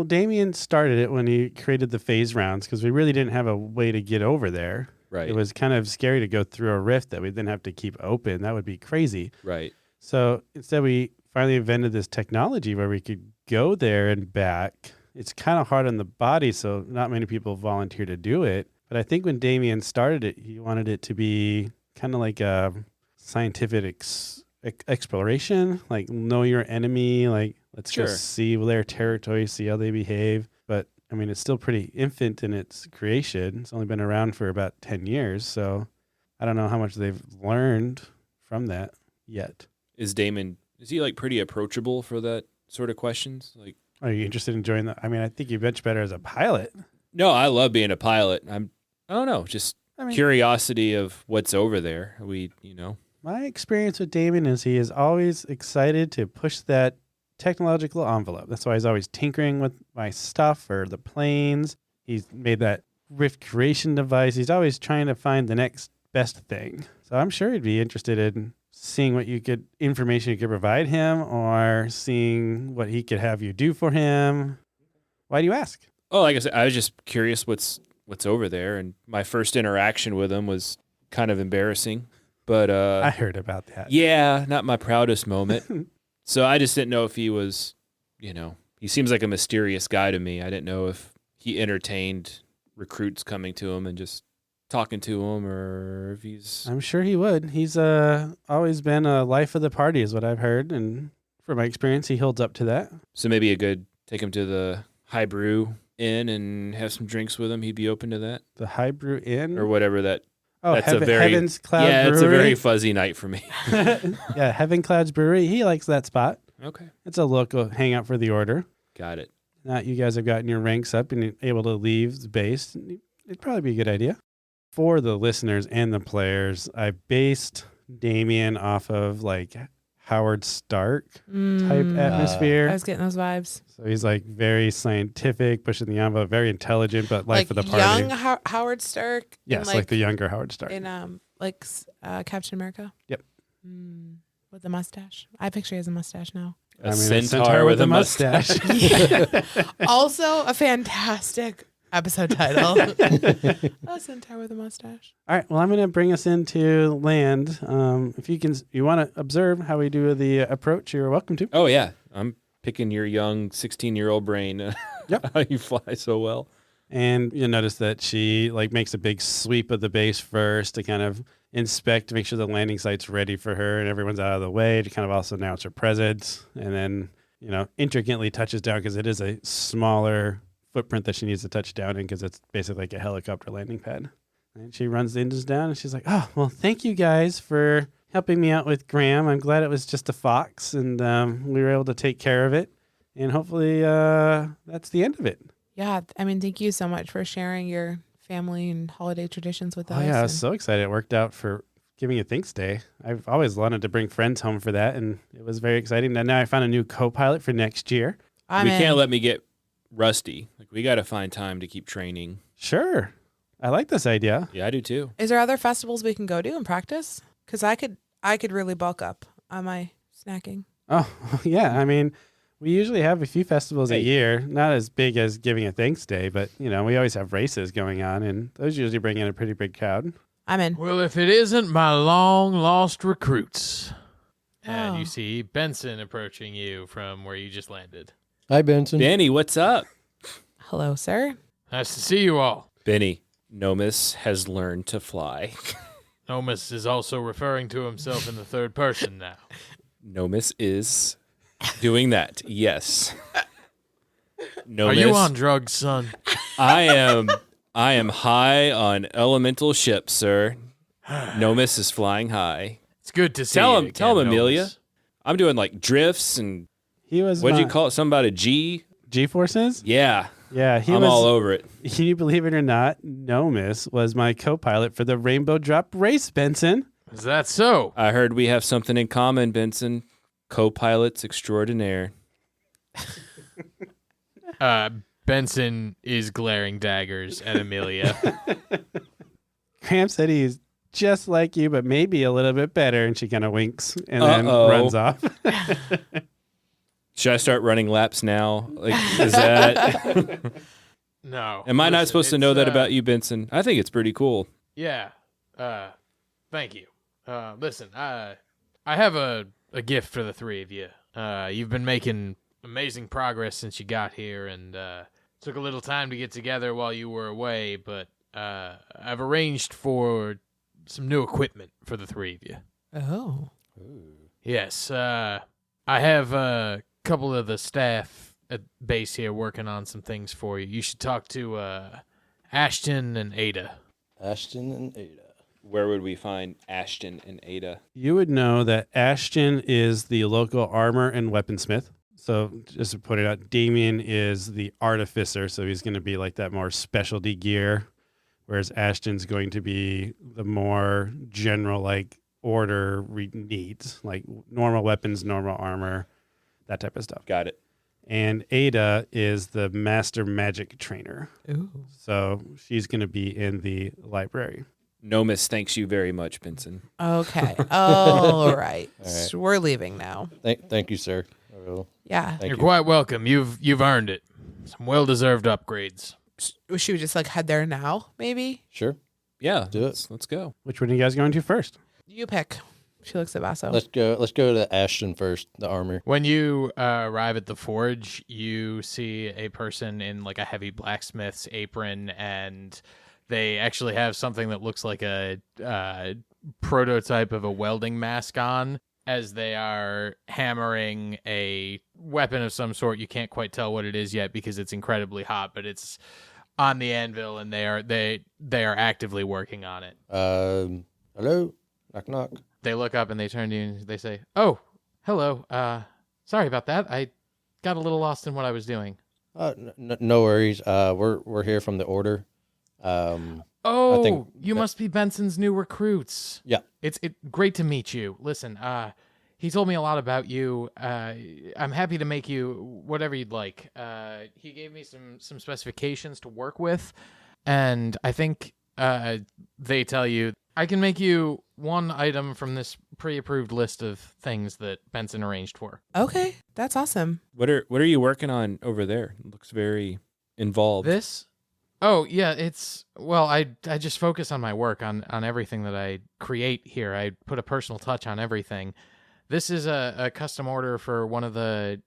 Damien started it when he created the phase rounds because we really didn't have a way to get over there. Right. It was kind of scary to go through a rift that we then have to keep open. That would be crazy. Right. So instead, we finally invented this technology where we could go there and back. It's kind of hard on the body, so not many people volunteer to do it. But I think when Damien started it, he wanted it to be kind of like a scientific exploration, like know your enemy, like let's Sure. just see their territory, see how they behave. But I mean, it's still pretty infant in its creation. It's only been around for about 10 years. So I don't know how much they've learned from that yet. Is he like pretty approachable for that sort of questions? Like, Are you interested in joining I mean, I think you're much better as a pilot. no, I love being a pilot. I don't know, just curiosity of what's over there. My experience with Damien is he is always excited to push that technological envelope. That's why he's always tinkering with my stuff or the planes. He's made that rift creation device. He's always trying to find the next best thing. So I'm sure he'd be interested in seeing what information you could provide him or seeing what he could have you do for him. Why do you ask? Oh, like I said, I was just curious what's over there. And my first interaction with him was kind of embarrassing. But I heard about that. Yeah, not my proudest moment. So I just didn't know if he was, he seems like a mysterious guy to me. I didn't know if he entertained recruits coming to him and just talking to him, or if he's... I'm sure he would. He's always been a life of the party is what I've heard. And from my experience, he holds up to that. So maybe take him to the High Brew Inn and have some drinks with him. He'd be open to that. The High Brew Inn? Or whatever that... Oh, that's Heaven's Cloud Brewery. Yeah, it's a very fuzzy night for me. Yeah, Heaven Clouds Brewery. He likes that spot. Okay. It's a local hangout for the order. Got it. Now you guys have gotten your ranks up and you're able to leave the base. It'd probably be a good idea. For the listeners and the players, I based Damien off of like Howard Stark type atmosphere. I was getting those vibes. So he's like very scientific, pushing the envelope, very intelligent, but life of the party. Young Howard Stark. Yes, like the younger Howard Stark. In Captain America. Yep. With the mustache. I picture he has a mustache now. A centaur with a mustache. Also a fantastic episode title. A centaur with a mustache. All right. Well, I'm going to bring us into land. If you want to observe how we do the approach, you're welcome to. Oh, yeah. I'm picking your young 16-year-old brain. Yep. How you fly so well. And you'll notice that she makes a big sweep of the base first to kind of inspect, to make sure the landing site's ready for her and everyone's out of the way, to kind of also announce her presence. And then, intricately touches down because it is a smaller footprint that she needs to touch down in because it's basically like a helicopter landing pad. And she runs the engines down and she's like, oh, well, thank you guys for helping me out with Graham. I'm glad it was just a fox and we were able to take care of it. And hopefully that's the end of it. Yeah, I mean, thank you so much for sharing your family and holiday traditions with us. Oh, yeah, I and- was so excited. It worked out for Giving a Thanks Day. I've always wanted to bring friends home for that, and it was very exciting. And now I found a new co-pilot for next year. I'm we in. can't let me get rusty. Like, we got to find time to keep training. Sure. I like this idea. Yeah, I do too. Is there other festivals we can go to and practice? Because I could really bulk up on my snacking. Oh, yeah. I mean, we usually have a few festivals a Hey. year, not as big as Giving a Thanks Day, but, we always have races going on, and those usually bring in a pretty big crowd. I'm in. Well, if it isn't my long-lost recruits. And Oh. you see Benson approaching you from where you just landed. Hi, Benson. Benny, what's up? Hello, sir. Nice to see you all. Benny, Nomus has learned to fly. Nomus is also referring to himself in the third person now. Nomus is doing that. Yes. Nomus, Are you on drugs, son? I am high on elemental ships, sir. Nomus is flying high. It's good to see Tell you him, again, tell him, Amelia. Nomus. I'm doing like drifts and He was what did you call it? Something about a G? G-Forces? Yeah, Yeah, I'm all over it. Can you believe it or not, Nomus was my co-pilot for the Rainbow Drop race, Benson. Is that so? I heard we have something in common, Benson. Co-pilots extraordinaire. Benson is glaring daggers at Amelia. Cramp said he's just like you, but maybe a little bit better, and she kind of winks and then Uh-oh. runs off. Should I start running laps now? Like, is that? No. Am I not Listen, supposed to know it's, that about you, Benson? I think it's pretty cool. Yeah. Thank you. Listen, I have a gift for the three of you. You've been making amazing progress since you got here, and took a little time to get together while you were away, but I've arranged for some new equipment for the three of you. Oh. Yes, I have a couple of the staff at base here working on some things for you. You should talk to Ashton and Ada. Ashton and Ada. Where would we find Ashton and Ada? You would know that Ashton is the local armor and weaponsmith. So just to put it out, Damien is the artificer, so he's going to be like that more specialty gear, whereas Ashton's going to be the more general, like order needs, like normal weapons, normal armor, that type of stuff. Got it. And Ada is the master magic trainer, Ooh. so she's going to be in the library. Nomus thanks you very much, Benson. Okay. All right. All right. So we're leaving now. Thank you, sir. I will. Yeah. Thank You're you. quite welcome. You've earned it. Some well-deserved upgrades. Should we just like head there now, maybe? Sure. Yeah, Do it. Let's go. Which one are you guys going to first? You pick. She looks at Basso. Let's go to Ashton first, the armor. When you arrive at the forge, you see a person in like a heavy blacksmith's apron, and they actually have something that looks like a prototype of a welding mask on, as they are hammering a weapon of some sort. You can't quite tell what it is yet because it's incredibly hot, but it's on the anvil, and they are actively working on it. Hello? Knock, knock. They look up and they turn to you and they say, "Oh, hello. Sorry about that. I got a little lost in what I was doing." No worries. We're here from the order. Oh, think you that- must be Benson's new recruits. Yeah. It's great to meet you. Listen, he told me a lot about you. I'm happy to make you whatever you'd like. He gave me some specifications to work with, and I think they tell you I can make you one item from this pre-approved list of things that Benson arranged for. Okay. That's awesome. What are you working on over there? It looks very involved. This? Oh, yeah, I just focus on my work, on everything that I create here. I put a personal touch on everything. This is a custom order for one of the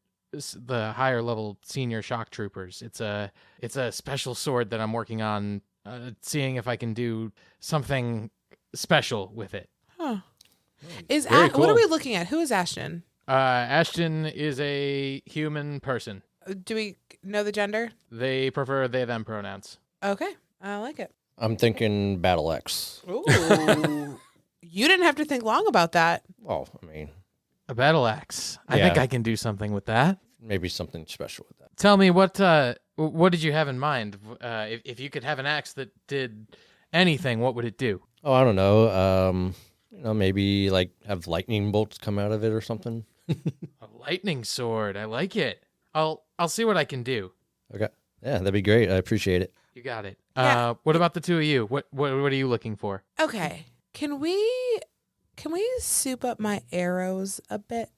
higher level senior shock troopers. It's a special sword that I'm working on, seeing if I can do something special with it. Huh. Very What cool. are we looking at? Who is Ashton? Ashton is a human person. Do we know the gender? They prefer they, them pronouns. Okay. I like it. I'm thinking battle axe. Ooh. You didn't have to think long about that. Well, I mean, A battle axe. I Yeah. think I can do something with that. maybe something special with that. Tell me what did you have in mind? If you could have an axe that did anything, what would it do? Oh, I don't know. Maybe like have lightning bolts come out of it or something. A lightning sword. I like it. I'll see what I can do. Okay. Yeah, that'd be great. I appreciate it. You got it. Yeah. What about the two of you? What are you looking for? Okay. Can we soup up my arrows a bit?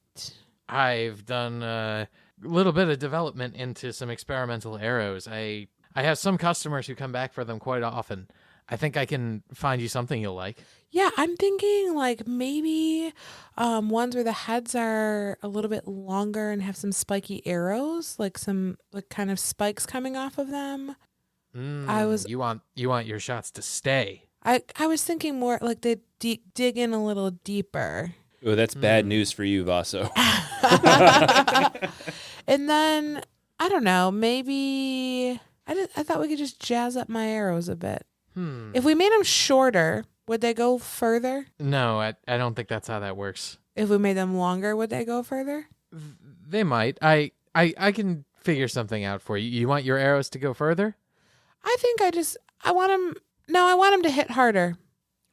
I've done a little bit of development into some experimental arrows. I have some customers who come back for them quite often. I think I can find you something you'll like. Yeah, I'm thinking like maybe ones where the heads are a little bit longer and have some spiky arrows, like some like kind of spikes coming off of them. You want your shots to stay. I was thinking more like they dig in a little deeper. Oh, that's bad news for you, Vaso. And then I don't know, maybe I thought we could just jazz up my arrows a bit. If we made them shorter, would they go further? No, I don't think that's how that works. If we made them longer, would they go further? They might. I can figure something out for you. You want your arrows to go further? I think I want them. No, I want them to hit harder.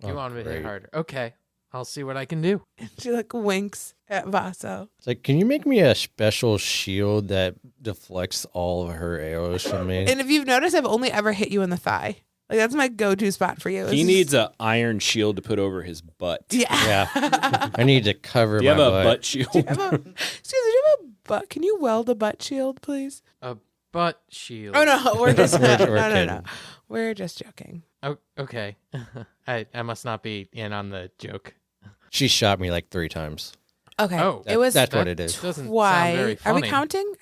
You want them to hit great. harder. Okay. I'll see what I can do. She like winks at Vaso. It's like, can you make me a special shield that deflects all of her arrows from me? And if you've noticed, I've only ever hit you in the thigh. Like that's my go-to spot for you. He needs an iron shield to put over his butt. Yeah. Yeah. I need to cover Do you my have a butt. butt shield? Excuse me, do you have a butt? Can you weld a butt shield, please? A butt shield. Oh no, we're just We're no. kidding. We're just joking. Oh, okay. I must not be in on the joke. She shot me like 3 times. Okay. Oh, it was That's what it is. Doesn't why? sound very Are funny. we counting?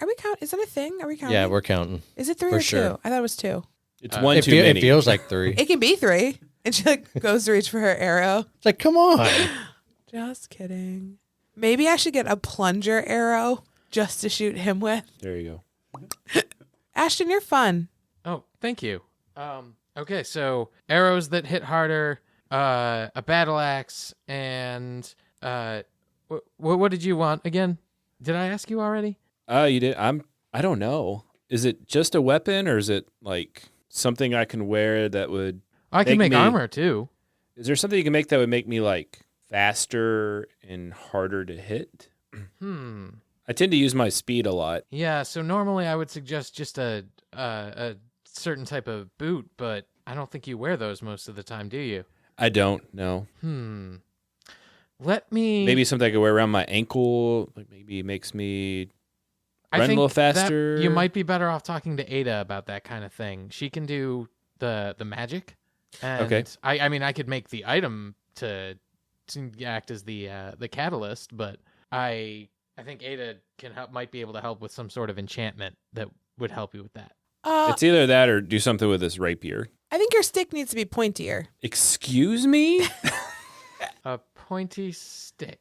Is that a thing? Are we counting? Yeah, we're counting. Is it 3 for or sure. 2? I thought it was 2. It's one It, too feel- many. it feels like 3. It can be 3. And she like goes to reach for her arrow. It's like, come on. Just kidding. Maybe I should get a plunger arrow just to shoot him with. There you go. Ashton, you're fun. Oh, thank you. Okay, so arrows that hit harder, a battle axe, and what did you want again? Did I ask you already? You did. I don't know. Is it just a weapon, or is it like something I can wear that would? I can make me- armor too. Is there something you can make that would make me like faster and harder to hit? I tend to use my speed a lot. Yeah, so normally I would suggest just a certain type of boot, but I don't think you wear those most of the time, do you? I don't know. Let me Maybe something I could wear around my ankle. Like maybe makes me I run a think little that faster. you might be better off talking to Ada about that kind of thing. She can do the magic. And Okay. I mean I could make the item to act as the catalyst, but I think Ada might be able to help with some sort of enchantment that would help you with that. It's either that or do something with this rapier. I think your stick needs to be pointier. Excuse me? A pointy stick.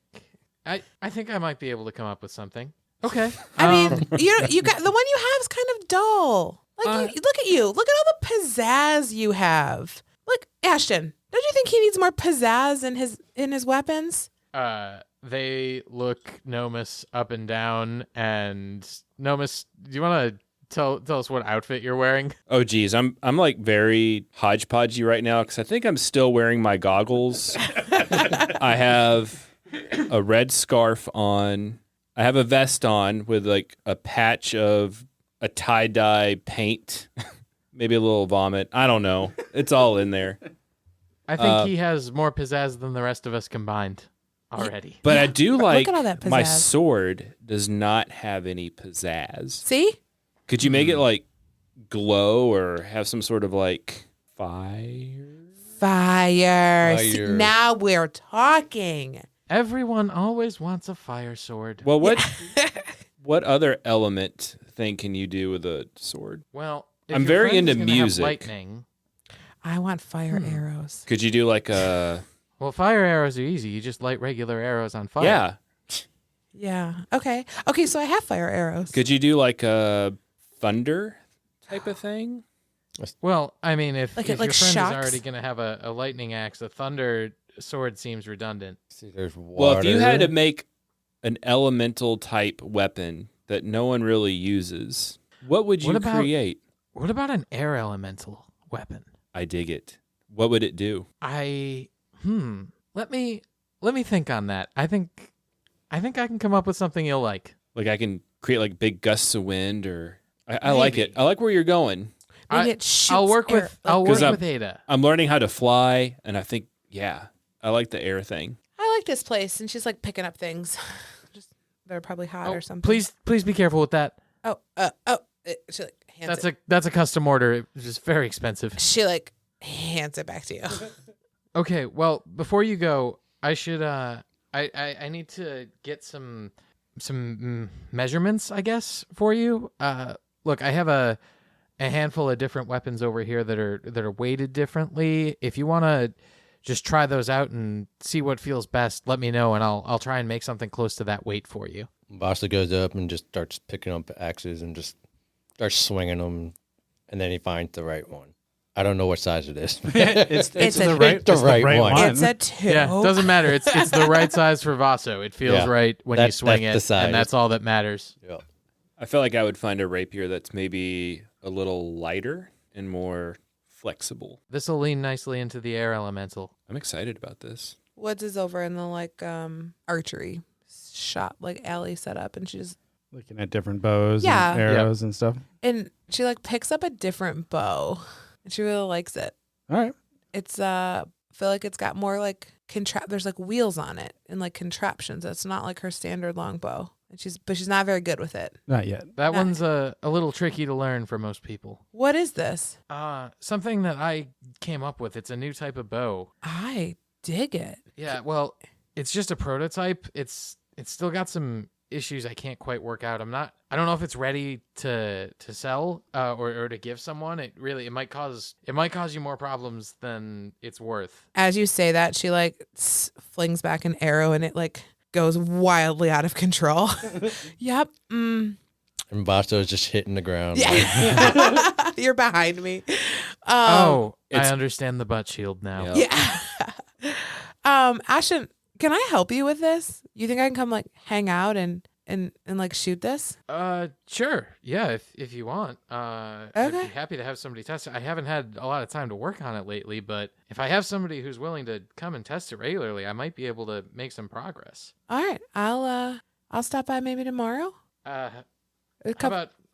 I think I might be able to come up with something. Okay. I mean, you got the one you have is kind of dull. Like, look at you. Look at all the pizzazz you have. Look, Ashton, don't you think he needs more pizzazz in his weapons? They look Nomus up and down, and Nomus, do you want to tell us what outfit you're wearing? Oh geez, I'm like very hodgepodgey right now because I think I'm still wearing my goggles. I have a red scarf on. I have a vest on with like a patch of a tie-dye paint, maybe a little vomit. I don't know. It's all in there. I think he has more pizzazz than the rest of us combined already. But I do like at all that my pizzazz. sword does not have any pizzazz. See? Could you make it like glow or have some sort of like fire? Fire. See, Fire. now we're talking. Everyone always wants a fire sword. Well, what other element thing can you do with a sword? Well, if I'm your very friend into is gonna have music. lightning. I want fire arrows. Could you do like a Well, fire arrows are easy. You just light regular arrows on fire. yeah? Yeah. Okay. Okay, so I have fire arrows. Could you do like a thunder type of thing? Well, I mean, if Like your it, like, friend shocks? is already going to have a lightning axe, a thunder sword seems redundant. See, there's water. Well, if you had to make an elemental type weapon, that no one really uses. What would you create? What about an air elemental weapon? I dig it. What would it do? Let me think on that. I think I can come up with something you'll like. Like I can create like big gusts of wind, or I like it. I like where you're going. Maybe it shoots I'll work air. with Ada. I'm learning how to fly, and I think I like the air thing. I like this place, and she's like picking up things. They're probably hot or something. Please be careful with that. She like hands it. That's a custom order. It's just very expensive. She like hands it back to you. Okay, well, before you go, I should I need to get some measurements, I guess, for you. Look, I have a handful of different weapons over here that are weighted differently. If you want to just try those out and see what feels best, let me know, and I'll try and make something close to that weight for you. Basta goes up and just starts picking up axes and just starts swinging them, and then he finds the right one. I don't know what size it is. It's the right one. It's a 2. Yeah, doesn't matter. It's the right size for Vaso. It feels right when you swing that's it, the size. and that's all that matters. Yeah. I feel like I would find a rapier that's maybe a little lighter and more flexible. This will lean nicely into the air elemental. I'm excited about this. Woods is over in the archery shop, like alley set up, and she's Looking at different bows Yeah. and arrows and stuff. and she like picks up a different bow, and she really likes it. All right. It's I feel like it's got more like there's like wheels on it and like contraptions. It's not like her standard longbow. And she's not very good with it. Not yet. That one's a little tricky to learn for most people. What is this? Something that I came up with. It's a new type of bow. I dig it. Yeah, well, it's just a prototype. It's still got some issues I can't quite work out. I don't know if it's ready to sell or to give someone. It might cause you more problems than it's worth. As you say that, she like flings back an arrow and it like goes wildly out of control. Yep. And Basta is just hitting the ground. Yeah. You're behind me. I understand the butt shield now. Yeah. Ashton, can I help you with this? You think I can come like hang out and like shoot this? Sure. Yeah, if you want. I'd be Okay. happy to have somebody test it. I haven't had a lot of time to work on it lately, but if I have somebody who's willing to come and test it regularly, I might be able to make some progress. All right. I'll stop by maybe tomorrow. How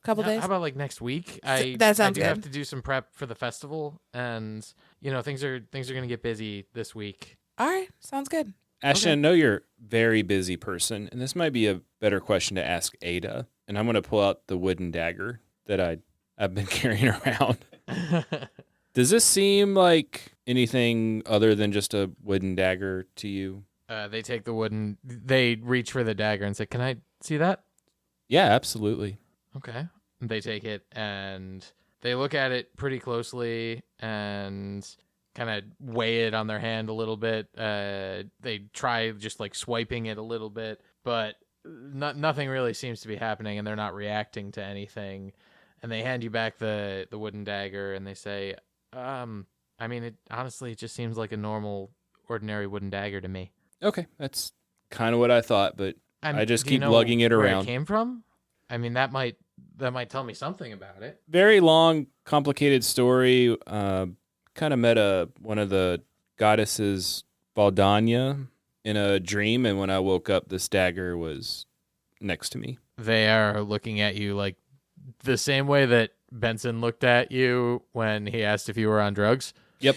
Couple days. How about like next week? That sounds I do good. have to do some prep for the festival, and things are gonna get busy this week. All right. Sounds good. Ashton, Okay. I know you're a very busy person, and this might be a better question to ask Ada. And I'm going to pull out the wooden dagger that I've been carrying around. Does this seem like anything other than just a wooden dagger to you? They reach for the dagger and say, "Can I see that?" Yeah, absolutely. Okay. They take it and they look at it pretty closely and kind of weigh it on their hand a little bit. They try just like swiping it a little bit, but nothing really seems to be happening, and they're not reacting to anything. And they hand you back the wooden dagger and they say, it honestly just seems like a normal, ordinary wooden dagger to me. Okay, that's kind of what I thought, but I just do you keep know lugging it where around. it came from? I mean, that might tell me something about it. Very long, complicated story. Kind of met one of the goddesses, Valdania, in a dream, and when I woke up, this dagger was next to me. They are looking at you like the same way that Benson looked at you when he asked if you were on drugs. Yep.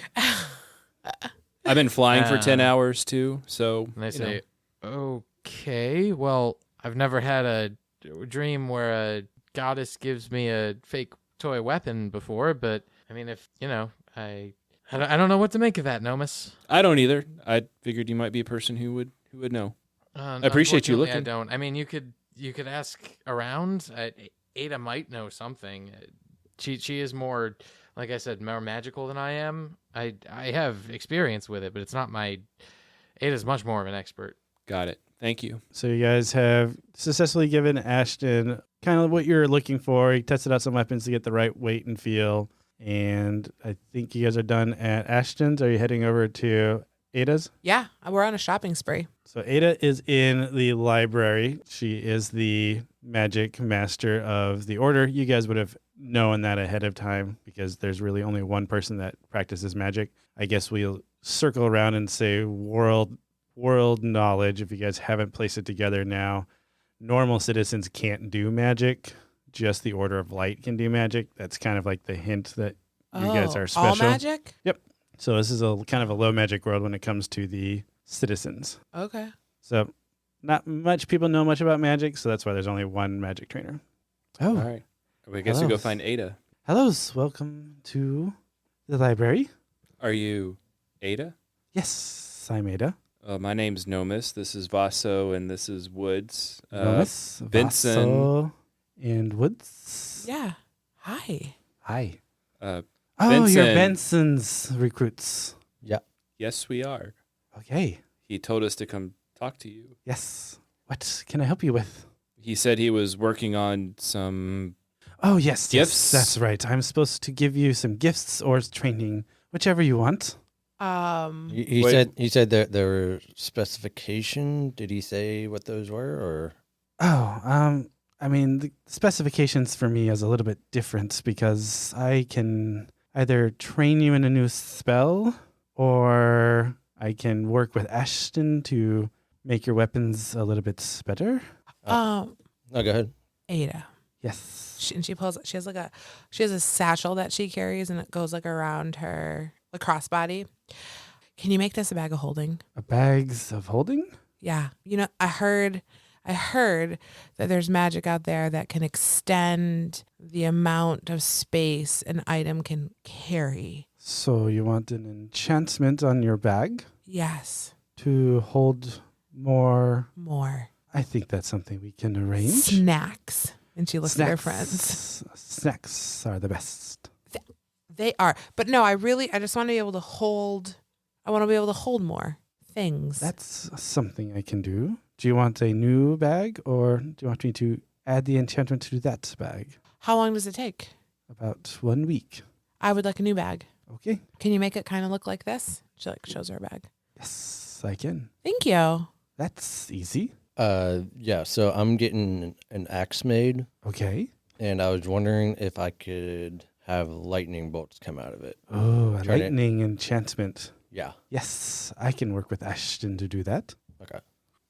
I've been flying for 10 hours too, so And they say, "Okay, well, I've never had a dream where a goddess gives me a fake toy weapon before, but I mean, if I don't know what to make of that, Nomus. I don't either. I figured you might be a person who would know. I appreciate you Unfortunately, looking. I don't. I mean, you could ask around. Ada might know something. She is more, like I said, more magical than I am. I have experience with it, but it's not my. Ada's much more of an expert. Got it. Thank you. So you guys have successfully given Ashton kind of what you're looking for. You tested out some weapons to get the right weight and feel. And I think you guys are done at Ashton's. Are you heading over to Ada's? Yeah, we're on a shopping spree. So Ada is in the library. She is the magic master of the order, you guys would have known that ahead of time because there's really only one person that practices magic. I guess we'll circle around and say world knowledge if you guys haven't placed it together now. Normal citizens can't do magic. Just the Order of Light can do magic. That's kind of like the hint that you guys are special. All magic? Yep. So this is a kind of a low magic world when it comes to the citizens. Okay. So not much people know much about magic, so that's why there's only one magic trainer. All Oh, right. I guess we go find Ada. hellos. Welcome to the library. Are you Ada? Yes, I'm Ada. My name's Nomis. This is Vaso, and this is Woods. Nomis, Vincent. Vaso, and Woods. Yeah. Hi. Hi. Oh, Oh, you're Vincent. Benson's recruits. Yes, we are. Okay. He told us to come talk to you. Yes. What can I help you with? He said he was working on some. Oh, yes. Gifts? Yes, that's right. I'm supposed to give you some gifts or training, whichever you want. He Wait. said that there were specification. Did he say what those were, or? Oh, I mean, the specifications for me is a little bit different because I can either train you in a new spell or I can work with Ashton to make your weapons a little bit better. No, go ahead. Ada. Yes. She has a satchel that she carries and it goes like around her crossbody. Can you make this a bag of holding? A bags of holding? Yeah. You know, I heard that there's magic out there that can extend the amount of space an item can carry. So you want an enchantment on your bag Yes. to hold more? More. I think that's something we can arrange. Snacks. And she looks at her friends. Snacks are the best. They are. But no, I just want to be able to hold. I want to be able to hold more things. That's something I can do. Do you want a new bag or do you want me to add the enchantment to that bag? How long does it take? About 1 week. I would like a new bag. Okay. Can you make it kind of look like this? She shows her bag. Yes, I can. Thank you. That's easy. Yeah. So I'm getting an axe made, Okay. and I was wondering if I could have lightning bolts come out of it. Oh, a Turn it. lightning enchantment. Yeah. Yes, I can work with Ashton to do that. Okay.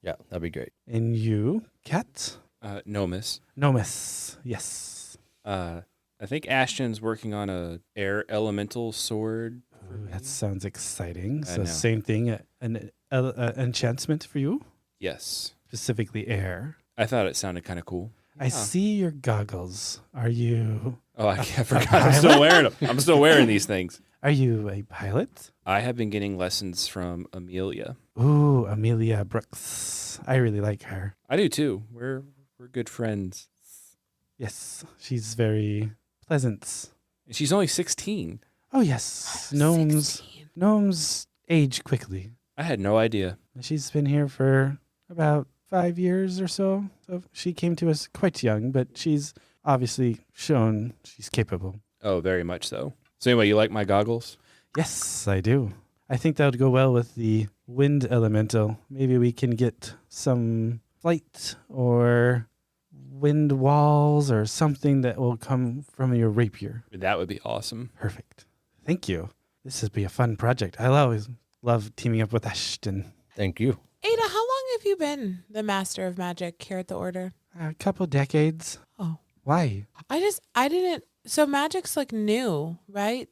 Yeah, that'd be great. And you, Kat? Nomis. Nomis. Yes. I think Ashton's working on a air elemental sword. Ooh, that sounds exciting. I So know. same thing, an enchantment for you, Yes. specifically air. I thought it sounded kind of cool. I see your goggles. Are you Oh, I forgot. I'm still wearing them. I'm still wearing these things. a pilot? I have been getting lessons from Amelia. Ooh, Amelia Brooks. I really like her. I do too. We're good friends. Yes, she's very pleasant. And she's only 16. Oh yes, gnomes age quickly. I had no idea. She's been here for about 5 years or so. So she came to us quite young, but she's obviously shown she's capable. Oh, very much so. So anyway, you like my goggles? Yes, I do. I think that would go well with the wind elemental. Maybe we can get some flight or wind walls or something that will come from your rapier. That would be awesome. Perfect. Thank you. This would be a fun project. I always love teaming up with Ashton. Thank you. Ada, how long have you been the master of magic here at the Order? A couple decades. Oh. Why? I didn't. So magic's like new, right?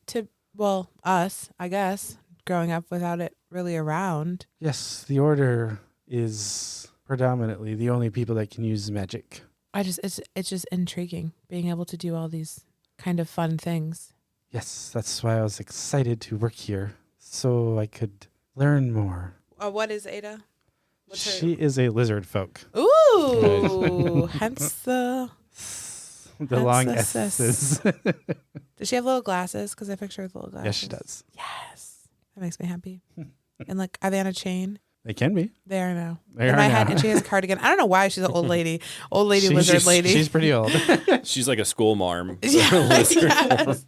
Well, us, I guess, growing up without it really around. Yes, the Order is predominantly the only people that can use magic. It's just intriguing being able to do all these kind of fun things. Yes, that's why I was excited to work here, so I could learn more. What is Ada? She is a lizard folk. Ooh, hence the. The long That's S's. Does she have little glasses? Because I picture her with little glasses. Yes, she does. Yes, that makes me happy. And like, are they on a chain? They can be. They are now. They In are my now. head, and she has a cardigan. I don't know why she's an old lady, lizard lady. She's pretty old. She's like a school marm. Yes.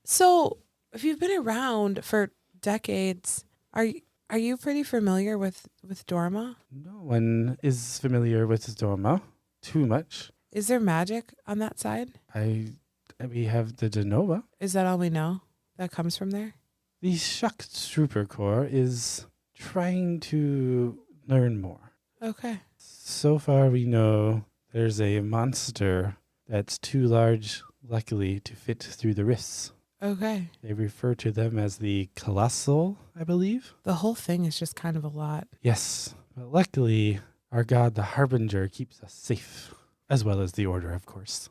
So if you've been around for decades, are Are you pretty familiar with Dorma? No one is familiar with Dorma too much. Is there magic on that side? We have the Denova. Is that all we know that comes from there? The Shock Trooper Corps is trying to learn more. Okay. So far, we know there's a monster that's too large, luckily, to fit through the rifts. Okay. They refer to them as the Colossal, I believe. The whole thing is just kind of a lot. Yes, but luckily, our god, the Harbinger, keeps us safe, as well as the Order, of course.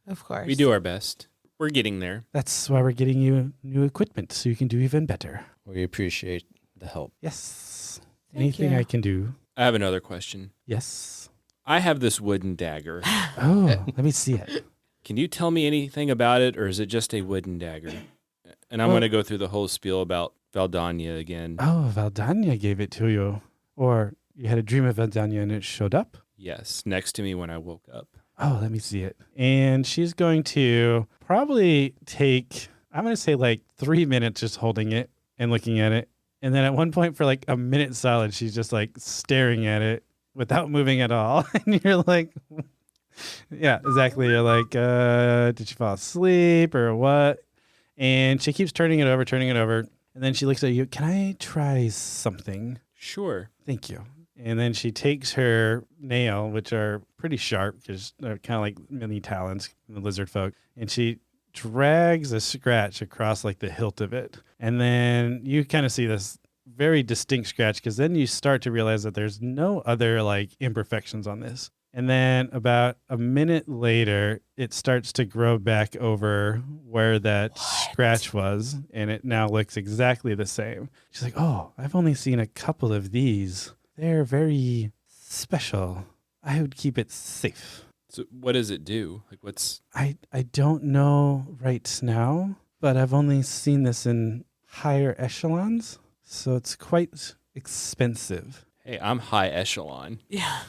Of course. We do our best. We're getting there. That's why we're getting you new equipment, so you can do even better. We appreciate the help. Yes. Thank Anything you. I can do. I have another question. Yes. I have this wooden dagger. Oh, let me see it. Can you tell me anything about it, or is it just a wooden dagger? And I'm Well- going to go through the whole spiel about Valdania again. Oh, Valdania gave it to you. Or you had a dream of Valdania and it showed up? Yes, next to me when I woke up. Oh, let me see it. And she's going to probably take, I'm going to say like 3 minutes just holding it and looking at it. And then at one point for like a minute solid, she's just like staring at it without moving at all. And you're like, yeah, exactly. You're like, did she fall asleep or what? And she keeps turning it over. And then she looks at you. Can I try something? Sure. Thank you. And then she takes her nail, which are pretty sharp because they're kind of like mini talons in the lizard folk, and she drags a scratch across like the hilt of it. And then you kind of see this very distinct scratch because then you start to realize that there's no other like imperfections on this. And then about a minute later, it starts to grow back over where that scratch was, and it now looks exactly the same. She's like, oh, I've only seen a couple of these. They're very special. I would keep it safe. So what does it do? Like what's... I don't know right now, but I've only seen this in higher echelons, so it's quite expensive. Hey, I'm high echelon. Yeah.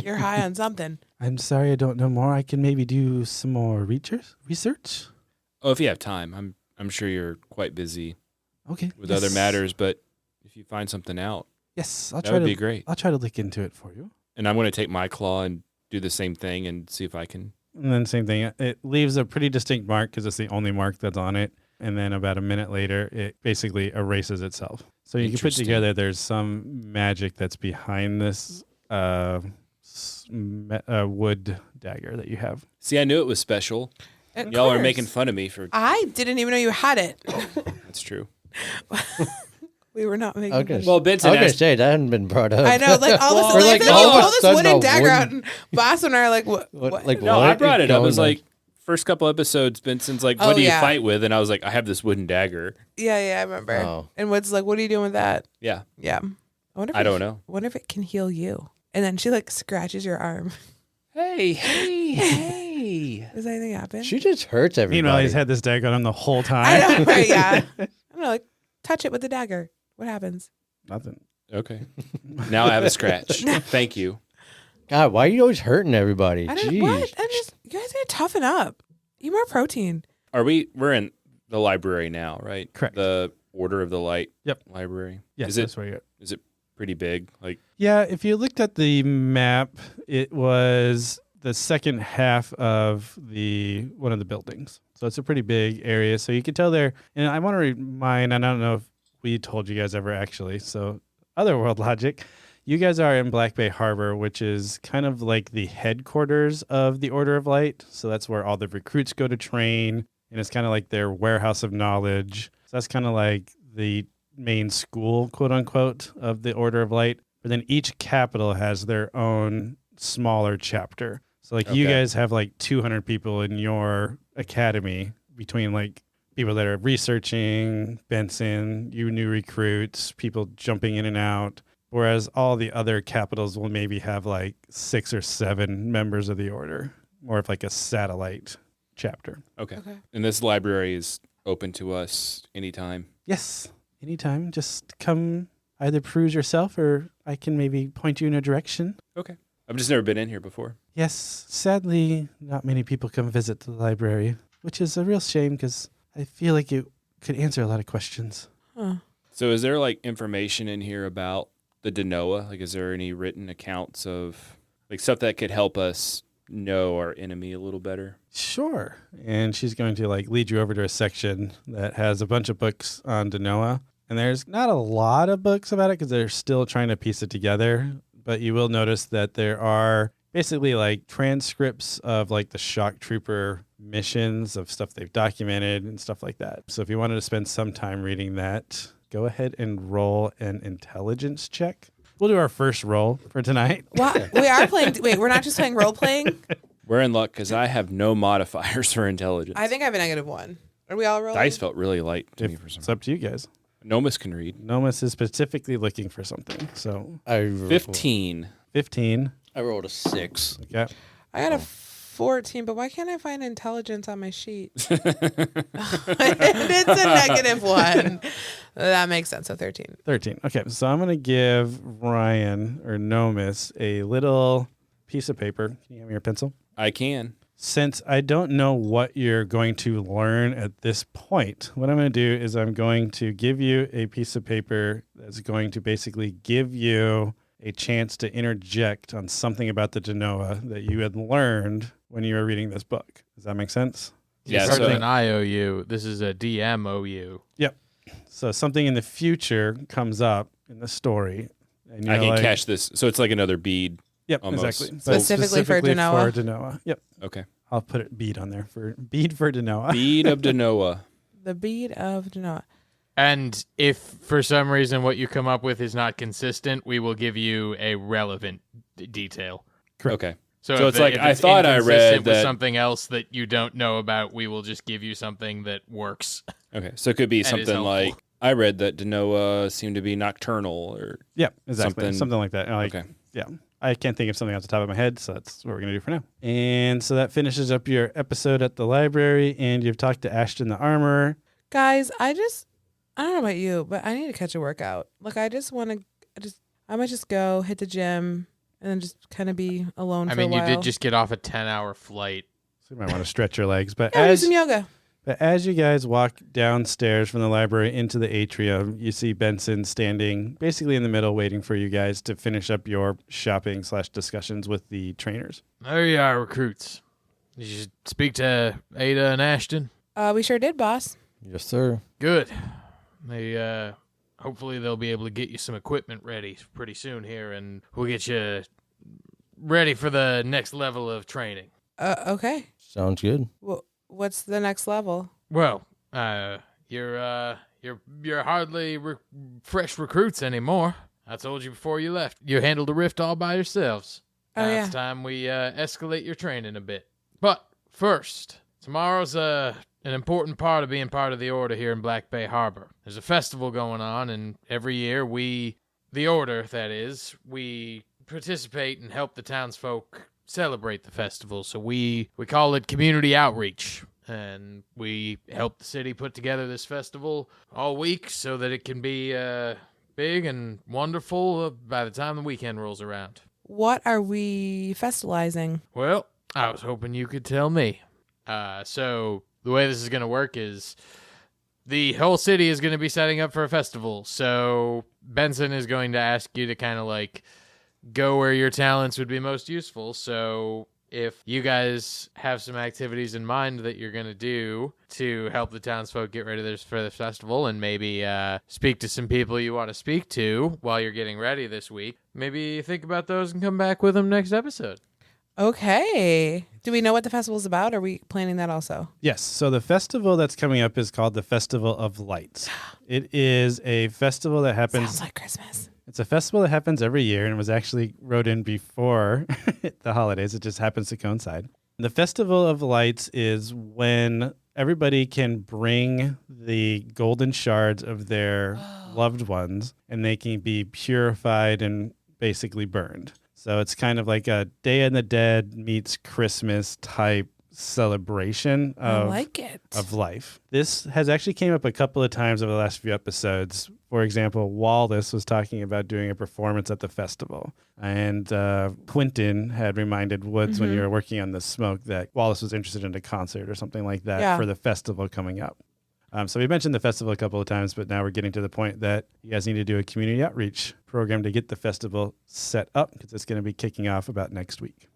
You're high on something. I'm sorry I don't know more. I can maybe do some more research. Oh, if you have time. I'm sure you're quite busy Okay. with other matters, but if you find something out, Yes, that would be great. I'll try to look into it for you. And I'm going to take my claw and do the same thing and see if I can... And then same thing. It leaves a pretty distinct mark because it's the only mark that's on it. And then about a minute later, it basically erases itself. So you can put Interesting. together there's some magic that's behind this wood dagger that you have. See, I knew it was special. Of Y'all are course. making fun of me for... I didn't even know you had it. That's true. We were not making Okay. Well, Benson I was gonna asked... say that hadn't been brought up. I know, like all of a We're sudden, like, I feel all like of you a pull this sudden wooden a dagger out, wooden- and Boss and I are like, what? Like, No, what I brought is it up. It going was on? like, first couple episodes, Benson's like, Oh, what do you yeah. fight with? And I was like, I have this wooden dagger. Yeah, I remember. Oh. And Wood's like, what are you doing with that? Yeah, Yeah. I don't know. I wonder if it can heal you. And then she like scratches your arm. Hey. Does anything happen? She just hurts everybody. Meanwhile, he's had this dagger on him the whole time. I know, right? Yeah. I don't know, like touch it with the dagger. What happens? Nothing. Okay. Now I have a scratch. Thank you. God, why are you always hurting everybody? I don't Jeez. what? I'm just you guys gotta toughen up. Eat more protein. We're in the library now, right? Correct. The Order of the Light Yep. library. Yes, Is that's where you're at. it pretty big? Like, Yeah, if you looked at the map, it was the second half of one of the buildings. So it's a pretty big area. So you could tell there, and I want to remind, and I don't know if we told you guys ever actually, so Otherworld logic, you guys are in Black Bay Harbor, which is kind of like the headquarters of the Order of Light. So that's where all the recruits go to train, and it's kind of like their warehouse of knowledge. So that's kind of like the main school, quote unquote, of the Order of Light. But then each capital has their own smaller chapter. So like you Okay. guys have like 200 people in your academy between like people that are researching, Benson, you new recruits, people jumping in and out. Whereas all the other capitals will maybe have like 6 or 7 members of the order, more of like a satellite chapter. okay. Okay. And this library is open to us anytime. Yes, anytime. Just come either peruse yourself or I can maybe point you in a direction. Okay. I've just never been in here before. Yes, sadly, not many people come visit the library, which is a real shame because I feel like it could answer a lot of questions. Huh. So is there like information in here about the Denoa? Like, is there any written accounts of like stuff that could help us know our enemy a little better? Sure. And she's going to like lead you over to a section that has a bunch of books on Denoa. And there's not a lot of books about it because they're still trying to piece it together. But you will notice that there are basically like transcripts of like the shock trooper missions of stuff they've documented and stuff like that. So if you wanted to spend some time reading that, go ahead and roll an intelligence check. We'll do our first roll for tonight. What? We are playing. Wait, we're not just playing role playing? We're in luck because I have no modifiers for intelligence. I think I have a -1. Are we all rolling? Dice felt really light to me for some It's up to you guys. Nomus can read. Nomus is specifically looking for something. So 15. 15. I rolled a 6. Okay. I got a 14, but why can't I find intelligence on my sheet? It's a -1. That makes sense. So 13. 13. Okay. So I'm going to give Ryan or Nomus a little piece of paper. Can you hand me your pencil? I can. Since I don't know what you're going to learn at this point, what I'm going to do is I'm going to give you a piece of paper that's going to basically give you a chance to interject on something about the Denoa that you had learned when you were reading this book. Does that make sense? Yeah, This so- isn't an IOU. This is a DMOU. Yep. So something in the future comes up in the story. And I you're can like, catch this. So it's like another bead. Yep, almost. exactly. So- Specifically for Denoa? For Denoa. Yep. Okay. I'll put it bead on there for bead for Denoa. Bead of Denoa. The bead of Denoa. And if for some reason what you come up with is not consistent, we will give you a relevant detail. Correct. Okay. So, So if it's like, if I it's thought I inconsistent read with that- something else that you don't know about, we will just give you something that works. Okay. So it could be And is something helpful. like, I read that Denoa seemed to be nocturnal or Yep, exactly. Something like that. Like, okay. Yeah. I can't think of something off the top of my head, so that's what we're going to do for now. And so that finishes up your episode at the library, and you've talked to Ashton the armorer. Guys, I don't know about you, but I need to catch a workout. Like, I might just go hit the gym and then just kind of be alone I for a mean, while. you did just get off a 10-hour flight. So you might want to stretch your legs. But do some yoga. as you guys walk downstairs from the library into the atrium, you see Benson standing basically in the middle waiting for you guys to finish up your shopping/discussions with the trainers. There you are, recruits. Did you speak to Ada and Ashton? We sure did, boss. Yes, sir. Good. They hopefully they'll be able to get you some equipment ready pretty soon here, and we'll get you ready for the next level of training. Okay. Sounds good. Well, what's the next level? Well, you're hardly fresh recruits anymore. I told you before you left. You handled the rift all by yourselves. Oh, Now yeah. It's time we escalate your training a bit. But first, tomorrow's an important part of being part of the Order here in Black Bay Harbor. There's a festival going on, and every year the Order, that is, we participate and help the townsfolk celebrate the festival. So we call it community outreach. And we help the city put together this festival all week so that it can be big and wonderful by the time the weekend rolls around. What are we festivalizing? Well, I was hoping you could tell me. So the way this is going to work is the whole city is going to be setting up for a festival. So Benson is going to ask you to kind of like go where your talents would be most useful. So if you guys have some activities in mind that you're going to do to help the townsfolk get ready for this festival and maybe speak to some people you want to speak to while you're getting ready this week, maybe think about those and come back with them next episode. Okay. Do we know what the festival's about? Are we planning that also? Yes. So the festival that's coming up is called the Festival of Lights. It is a festival that happens. Sounds like Christmas. It's a festival that happens every year and was actually wrote in before the holidays. It just happens to coincide. The Festival of Lights is when everybody can bring the golden shards of their loved ones and they can be purified and basically burned. So it's kind of like a Day of the Dead meets Christmas type celebration I like it. of life. This has actually came up a couple of times over the last few episodes. For example, Wallace was talking about doing a performance at the festival. And Quentin had reminded Woods when you were working on the smoke that Wallace was interested in a concert or something like that Yeah. for the festival coming up. So we mentioned the festival a couple of times, but now we're getting to the point that you guys need to do a community outreach program to get the festival set up because it's going to be kicking off about next week.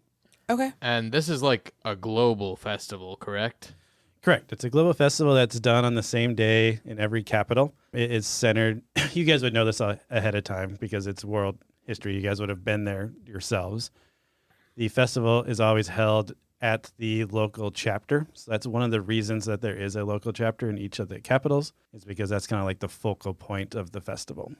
Okay. And this is like a global festival, correct? Correct. It's a global festival that's done on the same day in every capital. It is centered. You guys would know this ahead of time because it's world history. You guys would have been there yourselves. The festival is always held at the local chapter. So that's one of the reasons that there is a local chapter in each of the capitals, is because that's kind of like the focal point of the festival.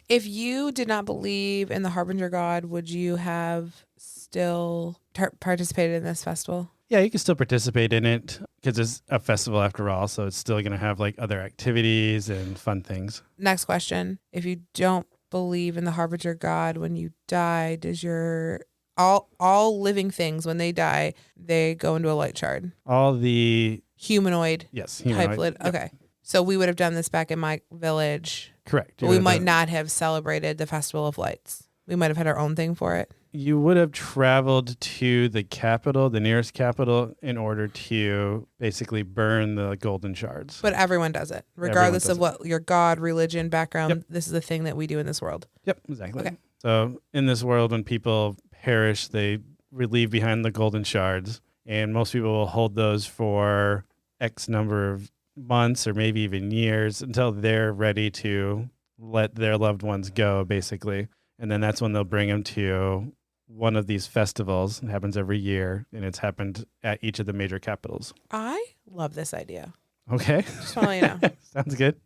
If you did not believe in the Harbinger God, would you have still participated in this festival? Yeah, you can still participate in it because it's a festival after all. So it's still going to have like other activities and fun things. Next question. If you don't believe in the Harbinger God, when you die, does your all living things, when they die, they go into a light shard? All the Humanoid yes, type. Yep. Okay. So we would have done this back in my village. Correct. But we might not have celebrated the Festival of Lights. We might have had our own thing for it. You would have traveled to the capital, the nearest capital, in order to basically burn the golden shards. But everyone does it, regardless of Everyone what your god, religion, background. Yep. This is the thing that we do in this world. Yep, exactly. Okay. So in this world, when people perish, they leave behind the golden shards, and most people will hold those for X number of months or maybe even years until they're ready to let their loved ones go, basically. And then that's when they'll bring them to one of these festivals. It happens every year, and it's happened at each of the major capitals. I love this idea. Okay. Just want to let you know. Sounds good.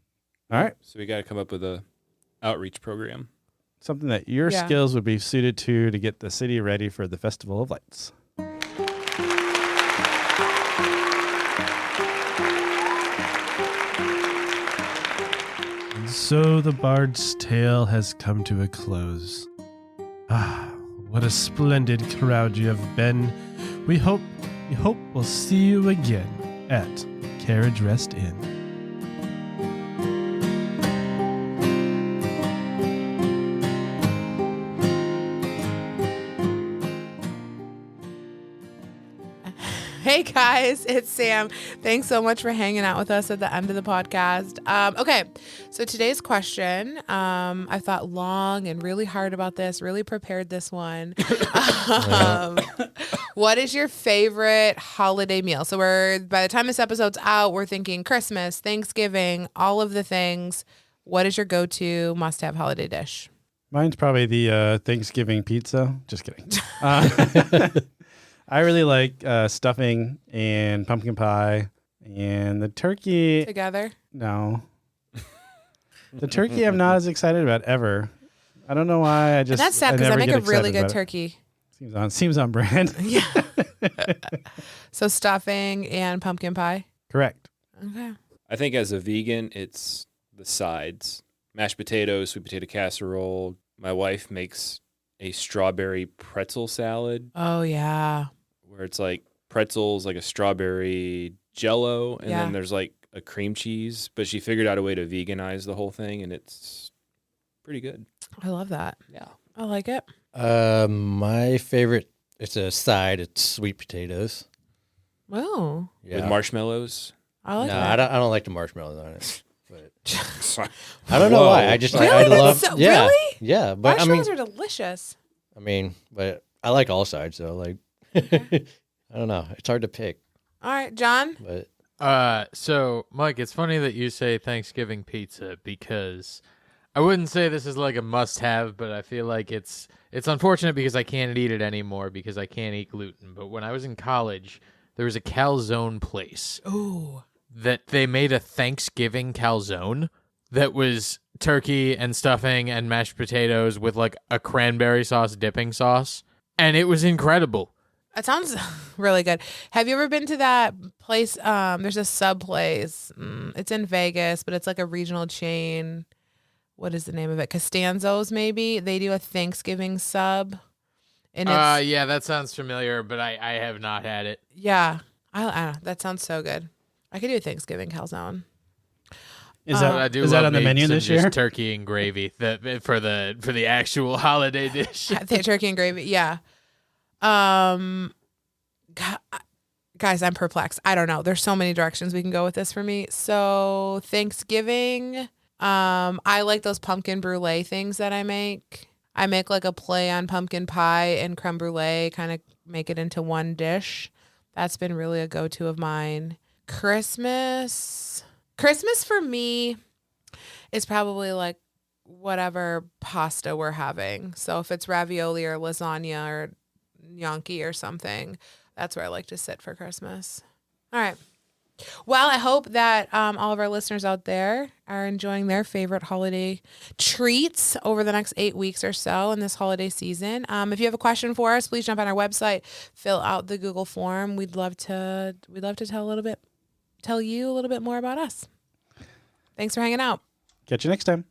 All right. So we got to come up with a outreach program. Something that your Yeah. skills would be suited to get the city ready for the Festival of Lights. And so the bard's tale has come to a close. Ah, what a splendid crowd you have been. We hope we'll see you again at Carriage Rest Inn. Hey guys, it's Sam. Thanks so much for hanging out with us at the end of the podcast. Okay, so today's question, I thought long and really hard about this, really prepared this one. What is your favorite holiday meal? So by the time this episode's out, we're thinking Christmas, Thanksgiving, all of the things. What is your go-to must-have holiday dish? Mine's probably the Thanksgiving pizza. Just kidding. I really like stuffing and pumpkin pie and the turkey. Together? No. The turkey I'm not as excited about ever. I don't know why. And that's sad because I make a really good turkey. turkey. Seems on brand. Yeah. So stuffing and pumpkin pie? Correct. Okay. I think as a vegan, it's the sides. Mashed potatoes, sweet potato casserole. My wife makes a strawberry pretzel salad Oh, yeah. where it's like pretzels, like a strawberry jello, and Yeah. then there's like a cream cheese. But she figured out a way to veganize the whole thing, and it's pretty good. I love that. Yeah. I like it. My favorite, it's a side. It's sweet potatoes. Oh, With marshmallows. I like no, that. I don't like the marshmallows on it. But I don't know why. I just Really? I love. So- yeah, really? yeah. But Marshmallows are delicious. but I like all sides though. Like, I don't know. It's hard to pick. All right, John. But So Mike, it's funny that you say Thanksgiving pizza because I wouldn't say this is like a must-have, but I feel like it's unfortunate because I can't eat it anymore because I can't eat gluten. But when I was in college, there was a calzone place Ooh. that they made a Thanksgiving calzone that was turkey and stuffing and mashed potatoes with like a cranberry sauce dipping sauce, and it was incredible. That sounds really good. Have you ever been to that place? There's a sub place. It's in Vegas, but it's like a regional chain. What is the name of it? Costanzo's, maybe. They do a Thanksgiving sub. And it's, Yeah, that sounds familiar, but I have not had it. yeah. I don't know. That sounds so good. I could do a Thanksgiving calzone. Is But I do that love on the me menu some this just year? turkey and gravy for the actual holiday dish. Turkey and gravy. Yeah. Guys, I'm perplexed. I don't know. There's so many directions we can go with this for me. So Thanksgiving, I like those pumpkin brulee things that I make. I make like a play on pumpkin pie and creme brulee, kind of make it into one dish. That's been really a go-to of mine. Christmas for me is probably like whatever pasta we're having. So if it's ravioli or lasagna or gnocchi or something, that's where I like to sit for Christmas. All right. Well, I hope that all of our listeners out there are enjoying their favorite holiday treats over the next 8 weeks or so in this holiday season. If you have a question for us, please jump on our website, fill out the Google form. We'd love to tell you a little bit more about us. Thanks for hanging out. Catch you next time.